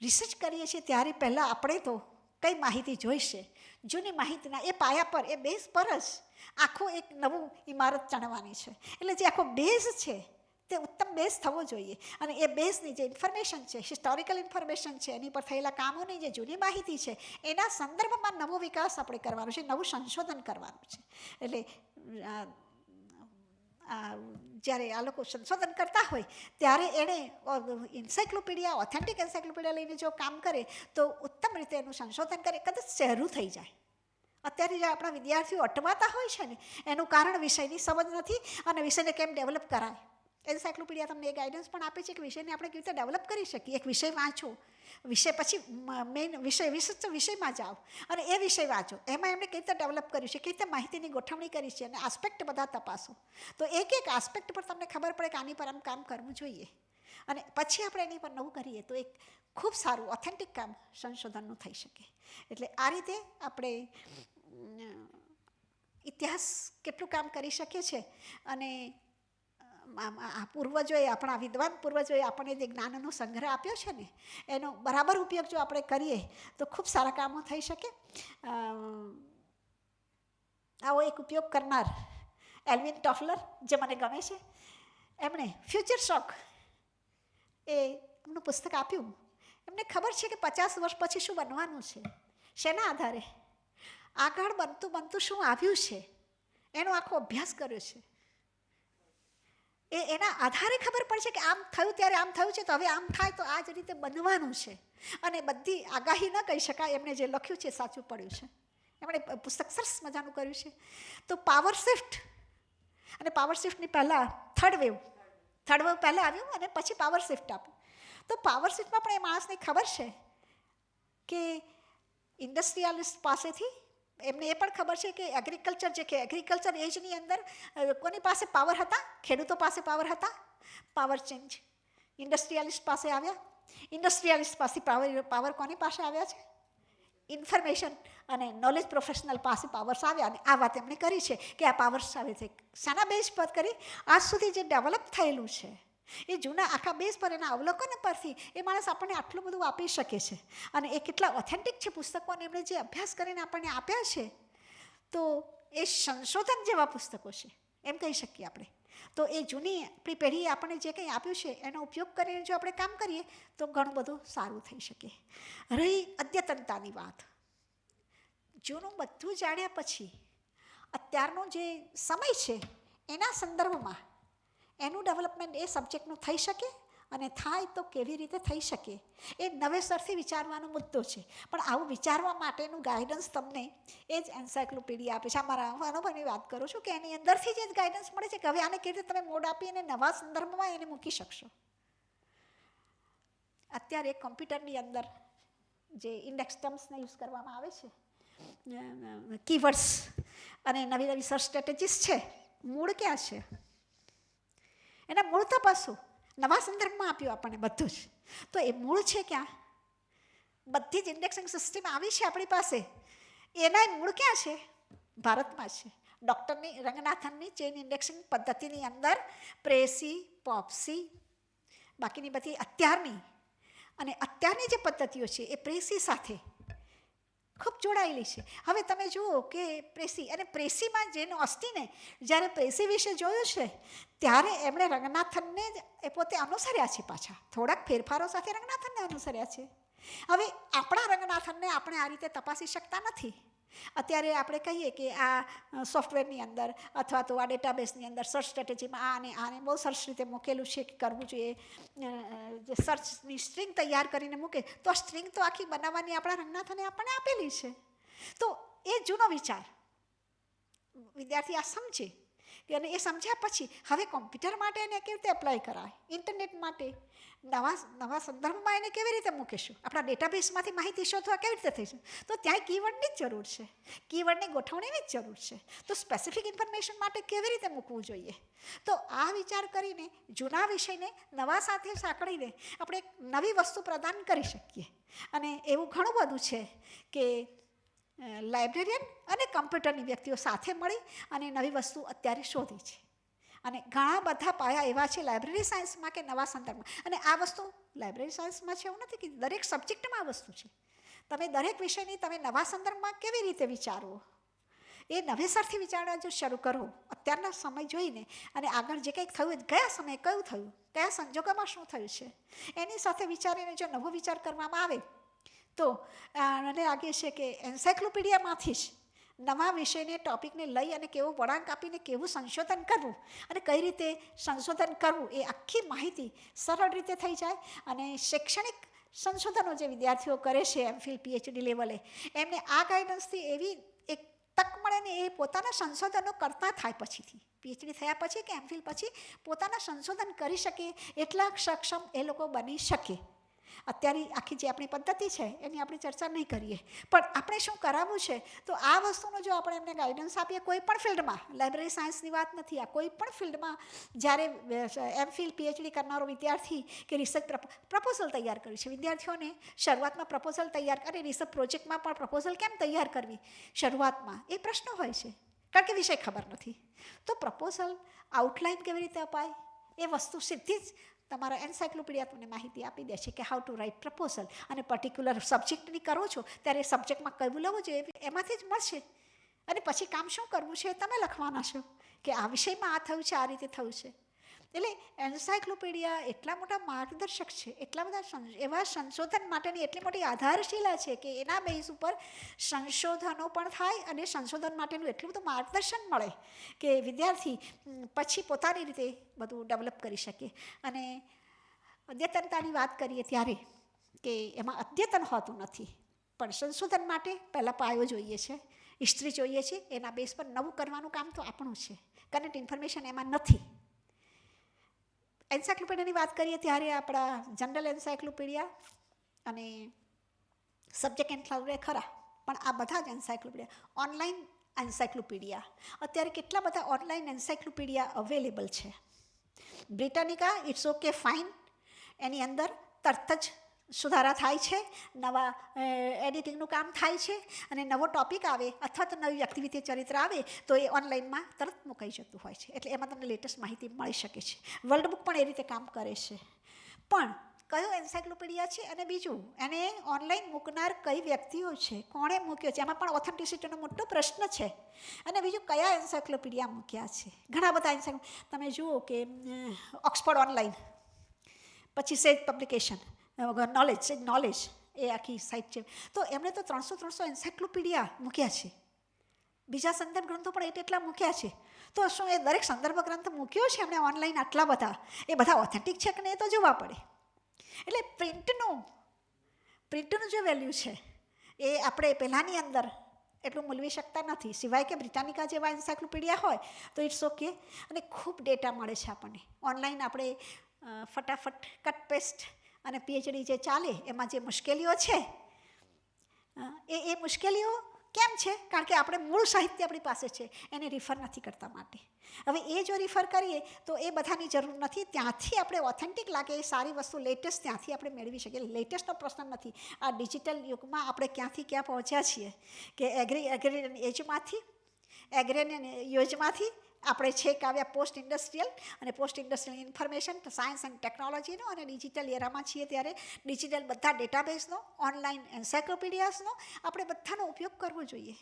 રિસર્ચ કરીએ છીએ ત્યારે પહેલાં આપણે તો કઈ માહિતી જોઈશે, જૂની માહિતીના એ પાયા પર, એ બેઝ પર જ આખું એક નવું ઇમારત ચણવાની છે. એટલે જે આખો બેઝ છે તે ઉત્તમ બેઝ થવો જોઈએ. અને એ બેઝની જે ઇન્ફોર્મેશન છે, હિસ્ટોરિકલ ઇન્ફોર્મેશન છે, એની પર થયેલા કામોની જે જૂની માહિતી છે, એના સંદર્ભમાં નવો વિકાસ આપણે કરવાનો છે, નવું સંશોધન કરવાનું છે. એટલે જ્યારે આ લોકો સંશોધન કરતા હોય ત્યારે એણે એન્સાયક્લોપીડિયા, ઓથેન્ટિક એન્સાયક્લોપીડિયા લઈને જો કામ કરે તો ઉત્તમ રીતે એનું સંશોધન કરે, કદાચ સહેલું થઈ જાય. અત્યારે જે આપણા વિદ્યાર્થીઓ અટવાતા હોય છે ને એનું કારણ વિષયની સમજ નથી અને વિષયને કેમ ડેવલપ કરાય. એન્સાયક્લોપીડિયા તમને એ ગાઈડન્સ પણ આપે છે કે વિષયને આપણે કેવી રીતે ડેવલપ કરી શકીએ. એક વિષય વાંચો, વિષય પછી મેઇન વિષય વિશિષ્ટ વિષયમાં જાઓ અને એ વિષય વાંચો, એમાં એમણે કઈ રીતે ડેવલપ કર્યું છે, કઈ રીતે માહિતીની ગોઠવણી કરી છે અને આસ્પેક્ટ બધા તપાસો. તો એક એક આસ્પેક્ટ પર તમને ખબર પડે કે આની પર આમ કામ કરવું જોઈએ અને પછી આપણે એની પર નવું કરીએ તો એક ખૂબ સારું ઓથેન્ટિક કામ સંશોધનનું થઈ શકે. એટલે આ રીતે આપણે ઇતિહાસ કેટલું કામ કરી શકીએ છીએ અને પૂર્વજોએ, આપણા વિદ્વાન પૂર્વજોએ આપણને જે જ્ઞાનનો સંગ્રહ આપ્યો છે ને એનો બરાબર ઉપયોગ જો આપણે કરીએ તો ખૂબ સારા કામો થઈ શકે. આવો એક ઉપયોગ કરનાર એલ્વિન ટોફલર, જે મને ગમે છે, એમણે ફ્યુચર શોક એ એમનું પુસ્તક આપ્યું. એમને ખબર છે કે 50 વર્ષ પછી શું બનવાનું છે, શેના આધારે આગળ બનતું શું આવ્યું છે એનો આખો અભ્યાસ કર્યો છે. એના આધારે ખબર પડશે કે આમ થયું ત્યારે આમ થયું છે, તો હવે આમ થાય તો આ જ રીતે બનવાનું છે. અને બધી આગાહી ન કહી શકાય, એમણે જે લખ્યું છે સાચું પડ્યું છે. એમણે પુસ્તક સરસ મજાનું કર્યું છે. તો પાવર શિફ્ટ, અને પાવર શિફ્ટની પહેલાં થર્ડ થર્ડ વેવ પહેલાં આવ્યું અને પછી પાવર શિફ્ટ આપ્યું. તો પાવર શિફ્ટમાં પણ એ માણસને ખબર છે કે ઇન્ડસ્ટ્રીયાલિસ્ટ પાસેથી એમને એ પણ ખબર છે કે એગ્રીકલ્ચર જે કે એગ્રીકલ્ચર એજની અંદર કોની પાસે પાવર હતા? ખેડૂતો પાસે પાવર હતા. પાવર ચેન્જ ઇન્ડસ્ટ્રીયાલિસ્ટ પાસે આવ્યા. ઇન્ડસ્ટ્રીયાલિસ્ટ પાસે પાવર કોની પાસે આવ્યા છે? ઇન્ફોર્મેશન અને નોલેજ પ્રોફેશનલ પાસે પાવર્સ આવ્યા. અને આ વાત એમણે કરી છે કે આ પાવર્સ આવે છે શાના બેઝ પર કરી? આજ સુધી જે ડેવલપ થયેલું છે એ જૂના આખા બેઝ પર એના અવલોકન પરથી એ માણસ આપણને આટલું બધું આપી શકે છે. અને એ કેટલા ઓથેન્ટિક છે પુસ્તકોને એમણે જે અભ્યાસ કરીને આપણને આપ્યા છે, તો એ સંશોધન જેવા પુસ્તકો છે એમ કહી શકીએ આપણે. તો એ જૂની આપણી પેઢીએ આપણને જે કંઈ આપ્યું છે એનો ઉપયોગ કરીને જો આપણે કામ કરીએ તો ઘણું બધું સારું થઈ શકે. રહી અદ્યતનતાની વાત, જૂનું બધું જાણ્યા પછી અત્યારનો જે સમય છે એના સંદર્ભમાં એનું ડેવલપમેન્ટ એ સબ્જેક્ટનું થઈ શકે, અને થાય તો કેવી રીતે થઈ શકે એ નવેસરથી વિચારવાનો મુદ્દો છે. પણ આવું વિચારવા માટેનું ગાઈડન્સ તમને એ જ એન્સાયક્લોપીડિયા આપે છે. મારા અનુભવની વાત કરું છું કે એની અંદરથી જ ગાઈડન્સ મળે છે કે હવે આને કેવી રીતે તમે મોડ આપી અને નવા સંદર્ભમાં એને મૂકી શકશો. અત્યારે કોમ્પ્યુટરની અંદર જે ઇન્ડેક્સ ટર્મ્સને યુઝ કરવામાં આવે છે, કીવર્ડ્સ અને નવી નવી સર્ચ સ્ટ્રેટેજીસ છે, મૂળ ક્યાં છે? એના મૂળ તપાસો. નવા સંદર્ભમાં આપ્યું આપણને બધું જ, તો એ મૂળ છે ક્યાં? બધી જ ઇન્ડેક્સિંગ સિસ્ટમ આવી છે આપણી પાસે, એના મૂળ ક્યાં છે? ભારતમાં છે. ડૉક્ટરની રંગનાથનની ચેઇન ઇન્ડેક્સિંગ પદ્ધતિની અંદર પ્રેસી, પોપ્સી, બાકીની બધી અત્યારની જે પદ્ધતિઓ છે એ પ્રેસી સાથે ખૂબ જોડાયેલી છે. હવે તમે જુઓ કે પ્રેસી અને પ્રેસીમાં જેનો અસ્થિને જ્યારે પ્રેસી વિશે જોયું છે ત્યારે એમણે રંગનાથનને જ એ પોતે અનુસર્યા છે. પાછા થોડાક ફેરફારો સાથે રંગનાથનને અનુસર્યા છે. હવે આપણા રંગનાથનને આપણે આ રીતે તપાસી શકતા નથી. અત્યારે આપણે કહીએ કે આ સોફ્ટવેરની અંદર અથવા તો આ ડેટાબેઝની અંદર સર્ચ સ્ટ્રેટેજીમાં આને બહુ સરસ રીતે મૂકેલું છે કે કરવું જોઈએ, જે સર્ચની સ્ટ્રિંગ તૈયાર કરીને મૂકે, તો આ સ્ટ્રિંગ તો આખી બનાવવાની આપણા રંગનાથને આપણને આપેલી છે. તો એ જૂનો વિચાર વિદ્યાર્થી આ સમજે કે, અને એ સમજ્યા પછી હવે કોમ્પ્યુટર માટે એને કેવી રીતે એપ્લાય કરાય, ઇન્ટરનેટ માટે નવા સંદર્ભમાં એને કેવી રીતે મૂકીશું, આપણા ડેટાબેઝમાંથી માહિતી શોધવા કેવી રીતે થઈશું, તો ત્યાં કીવર્ડની જ જરૂર છે, કીવર્ડની ગોઠવણીની જ જરૂર છે. તો સ્પેસિફિક ઇન્ફોર્મેશન માટે કેવી રીતે મૂકવું જોઈએ? તો આ વિચાર કરીને જૂના વિષયને નવા સાથે સાંકળીને આપણે એક નવી વસ્તુ પ્રદાન કરી શકીએ. અને એવું ઘણું બધું છે કે લાઇબ્રેરિયન અને કમ્પ્યુટરની વ્યક્તિઓ સાથે મળી અને નવી વસ્તુ અત્યારે શોધી છે. અને ઘણા બધા પાયા એવા છે લાઇબ્રેરી સાયન્સમાં કે નવા સંદર્ભમાં. અને આ વસ્તુ લાઇબ્રેરી સાયન્સમાં છે એવું નથી કે દરેક સબ્જેક્ટમાં આ વસ્તુ છે. તમે દરેક વિષયની તમે નવા સંદર્ભમાં કેવી રીતે વિચારવો એ નવેસરથી વિચારવા જો શરૂ કરો અત્યારના સમય જોઈને, અને આગળ જે કંઈક થયું કયા સમયે કયું થયું, કયા સંજોગોમાં શું થયું છે એની સાથે વિચારીને જો નવો વિચાર કરવામાં આવે તો મને લાગે છે કે એન્સાયક્લોપીડિયામાંથી જ નવા વિષયને ટોપિકને લઈ અને કેવો વળાંક આપીને કેવું સંશોધન કરવું અને કઈ રીતે સંશોધન કરવું એ આખી માહિતી સરળ રીતે થઈ જાય. અને શૈક્ષણિક સંશોધનો જે વિદ્યાર્થીઓ કરે છે એમફિલ પીએચડી લેવલે, એમને આ ગાઈડન્સથી એવી એક તક મળે ને એ પોતાના સંશોધનો કરતા થાય પછીથી, પીએચડી થયા પછી કે એમફિલ પછી પોતાના સંશોધન કરી શકે એટલા સક્ષમ એ લોકો બની શકે. અત્યારે આખી જે આપણી પદ્ધતિ છે એની આપણે ચર્ચા નહીં કરીએ, પણ આપણે શું કરાવવું છે તો આ વસ્તુનો જો આપણે એમને ગાઈડન્સ આપીએ કોઈ પણ ફિલ્ડમાં, લાઇબ્રેરી સાયન્સની વાત નથી, આ કોઈ પણ ફિલ્ડમાં જ્યારે એમફિલ પીએચડી કરનારો વિદ્યાર્થી કે રિસર્ચ પ્રપોઝલ તૈયાર કરી છે, વિદ્યાર્થીઓને શરૂઆતમાં પ્રપોઝલ તૈયાર કરી, રિસર્ચ પ્રોજેક્ટમાં પણ પ્રપોઝલ કેમ તૈયાર કરવી શરૂઆતમાં એ પ્રશ્નો હોય છે કારણ કે વિષય ખબર નથી. તો પ્રપોઝલ આઉટલાઇન કેવી રીતે અપાય એ વસ્તુ સીધી જ તમારા એન્સાયક્લોપીડિયા તમને માહિતી આપી દે છે કે હાઉ ટુ રાઇટ પ્રપોઝલ. અને પર્ટિક્યુલર સબ્જેક્ટની કરો છો ત્યારે સબ્જેક્ટમાં કયું લેવું જોઈએ એમાંથી જ મળશે. અને પછી કામ શું કરવું છે તમે લખવાના છો કે આ વિષયમાં આ થયું છે, આ રીતે થયું છે. એટલે એન્સાયક્લોપીડિયા એટલા મોટા માર્ગદર્શક છે, એટલા બધા એવા સંશોધન માટેની એટલી મોટી આધારશિલા છે કે એના બેઝ ઉપર સંશોધનો પણ થાય અને સંશોધન માટેનું એટલું બધું માર્ગદર્શન મળે કે વિદ્યાર્થી પછી પોતાની રીતે બધું ડેવલપ કરી શકે. અને અદ્યતનતાની વાત કરીએ ત્યારે કે એમાં અદ્યતન હોતું નથી, પણ સંશોધન માટે પહેલાં પાયો જોઈએ છે, હિસ્ટ્રી જોઈએ છે, એના બેઝ પર નવું કરવાનું કામ તો આપણું છે. કરંટ ઇન્ફોર્મેશન એમાં નથી. એન્સાયક્લોપીડિયાની વાત કરીએ ત્યારે આપણા જનરલ એન્સાયક્લોપીડિયા અને સબ્જેક્ટ એન્સાયક્લોપીડિયા ખરા, પણ આ બધા જ એન્સાયક્લોપીડિયા ઓનલાઈન એન્સાયક્લોપીડિયા, અત્યારે કેટલા બધા ઓનલાઈન એન્સાયક્લોપીડિયા અવેલેબલ છે. બ્રિટાનિકા ઇટ્સ ઓકે ફાઇન, એની અંદર તરત જ સુધારા થાય છે, નવા એડિટિંગનું કામ થાય છે, અને નવો ટૉપિક આવે અથવા તો નવી વ્યક્તિવિધિ ચરિત્ર આવે તો એ ઓનલાઈનમાં તરત મુકાઈ જતું હોય છે, એટલે એમાં તમને લેટેસ્ટ માહિતી મળી શકે છે. વર્લ્ડ બુક પણ એ રીતે કામ કરે છે. પણ કયો એન્સાયક્લોપીડિયા છે અને બીજું એને ઓનલાઈન મૂકનાર કઈ વ્યક્તિઓ છે, કોણે મૂક્યો છે, એમાં પણ ઓથેન્ટિસિટીનો મોટો પ્રશ્ન છે. અને બીજું કયા એન્સાયક્લોપીડિયા મૂક્યા છે. ઘણા બધા તમે જુઓ કે ઓક્સફોર્ડ ઓનલાઈન, પછી સેજ પબ્લિકેશન, નોલેજ એ આખી સાઇટ છે. તો એમણે તો 300 એન્સાયક્લોપીડિયા મૂક્યા છે, બીજા સંદર્ભ ગ્રંથો પણ એટલા મૂક્યા છે. તો શું એ દરેક સંદર્ભ ગ્રંથ મૂક્યો છે એમણે ઓનલાઈન આટલા બધા, એ બધા ઓથેન્ટિક છે કે નહીં એ તો જોવા પડે. એટલે પ્રિન્ટનું જે વેલ્યુ છે એ આપણે પહેલાંની અંદર એટલું મૂલવી શકતા નથી, સિવાય કે બ્રિટાનિકા જેવા એન્સાયક્લોપીડિયા હોય તો ઇટ્સ ઓકે, અને ખૂબ ડેટા મળે છે આપણને ઓનલાઈન. આપણે ફટાફટ કટ પેસ્ટ અને પીએચડી જે ચાલે એમાં જે મુશ્કેલીઓ છે એ મુશ્કેલીઓ કેમ છે? કારણ કે આપણે મૂળ સાહિત્ય આપણી પાસે છે, એને રિફર નથી કરતા માટે. હવે એ જો રિફર કરીએ તો એ બધાની જરૂર નથી, ત્યાંથી આપણે ઓથેન્ટિક લાગે એ સારી વસ્તુ લેટેસ્ટ ત્યાંથી આપણે મેળવી શકીએ. લેટેસ્ટનો પ્રશ્ન નથી. આ ડિજિટલ યુગમાં આપણે ક્યાંથી ક્યાં પહોંચ્યા છીએ કે એગ્રેરિયન યોજમાંથી આપણે છેક આવ્યા પોસ્ટ ઇન્ડસ્ટ્રીયલ અને post industrial information science and ટેકનોલોજીનો, અને ડિજિટલ એરામાં છીએ ત્યારે ડિજિટલ બધા ડેટાબેઝનો, ઓનલાઈન એન્સાયક્લોપીડિયાસનો આપણે બધાનો ઉપયોગ કરવો જોઈએ.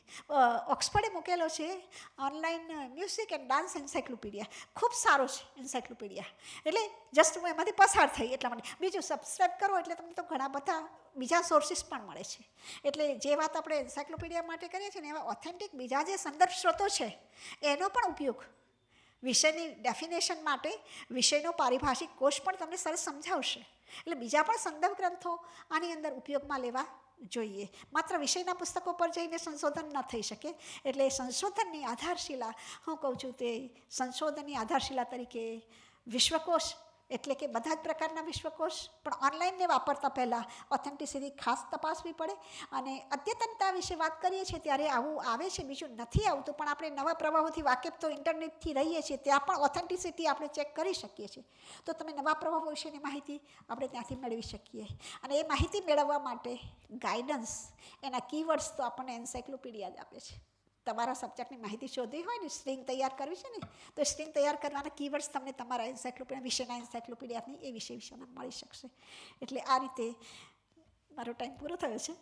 ઓક્સફર્ડે મૂકેલો છે online music and dance encyclopaedia, ખૂબ સારો છે એન્સાયક્લોપીડિયા. એટલે જસ્ટ હું એમાંથી પસાર થઈ એટલા માટે. બીજું સબસ્ક્રાઈબ કરો એટલે તમને તો ઘણા બધા બીજા સોર્સિસ પણ મળે છે. એટલે જે વાત આપણે એન્સાયક્લોપીડિયા માટે કરીએ છીએ ને એવા ઓથેન્ટિક બીજા જે સંદર્ભ સ્ત્રોતો છે એનો પણ ઉપયોગ વિષયની ડેફિનેશન માટે વિષયનો પારિભાષિક કોષ પણ તમને સરસ સમજાવશે. એટલે બીજા પણ સંદર્ભ ગ્રંથો આની અંદર ઉપયોગમાં લેવા જોઈએ. માત્ર વિષયના પુસ્તકો પર જઈને સંશોધન ન થઈ શકે. એટલે સંશોધનની આધારશિલા હું કહું છું તે સંશોધનની આધારશિલા તરીકે વિશ્વકોશ, એટલે કે બધા જ પ્રકારના વિશ્વકોશ, પણ ઓનલાઈનને વાપરતા પહેલાં ઓથેન્ટિસિટી ખાસ તપાસવી પડે. અને અદ્યતનતા વિશે વાત કરીએ છીએ ત્યારે આવું આવે છે, બીજું નથી આવતું, પણ આપણે નવા પ્રવાહોથી વાકેફ તો ઇન્ટરનેટથી રહીએ છીએ, ત્યાં પણ ઓથેન્ટિસિટી આપણે ચેક કરી શકીએ છીએ. તો તમે નવા પ્રવાહો વિશેની માહિતી આપણે ત્યાંથી મેળવી શકીએ. અને એ માહિતી મેળવવા માટે ગાઈડન્સ, એના કીવર્ડ્સ તો આપણને એન્સાયક્લોપીડિયા જ આપે છે. તમારા સબ્જેક્ટની માહિતી શોધવી હોય ને, સ્ટ્રિંગ તૈયાર કરવી છે ને, તો સ્ટ્રિંગ તૈયાર કરવાના કીવર્ડ્સ તમને તમારા એન્સાયક્લોપીડિયા વિશેના એન્સાયક્લોપીડિયાની એ વિષયના મળી શકશે. એટલે આ રીતે મારો ટાઈમ પૂરો થયો છે.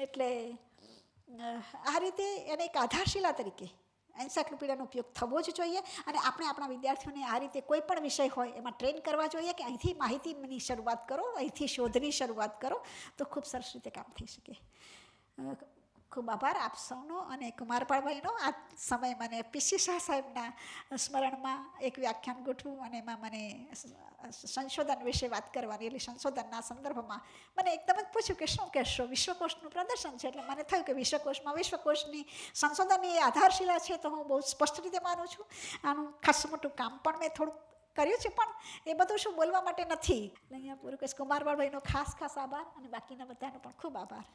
એટલે આ રીતે એને એક આધારશિલા તરીકે એન્સાયક્લોપીડિયાનો ઉપયોગ થવો જ જોઈએ. અને આપણે આપણા વિદ્યાર્થીઓને આ રીતે કોઈ પણ વિષય હોય એમાં ટ્રેન કરવા જોઈએ કે અહીંથી માહિતીની શરૂઆત કરો, અહીંથી શોધની શરૂઆત કરો, તો ખૂબ સરસ રીતે કામ થઈ શકે. ખૂબ આભાર આપ સૌનો અને કુમારપાળભાઈનો. આ સમય મને પીસી શાહ સાહેબના સ્મરણમાં એક વ્યાખ્યાન ગોઠવું અને એમાં મને સંશોધન વિશે વાત કરવાની, એટલે સંશોધનના સંદર્ભમાં મને એકદમ જ પૂછ્યું કે શું કહેશો, વિશ્વકોશનું પ્રદર્શન છે. એટલે મને થયું કે વિશ્વકોશની સંશોધનની આધારશિલા છે, તો હું બહુ સ્પષ્ટ રીતે માનું છું. આનું ખાસ મોટું કામ પણ મેં થોડુંક કર્યું છે, પણ એ બધું શું બોલવા માટે નથી. એટલે અહીંયા પૂરું કહીશ. કુમારપાળભાઈનો ખાસ આભાર અને બાકીના બધાનો પણ ખૂબ આભાર.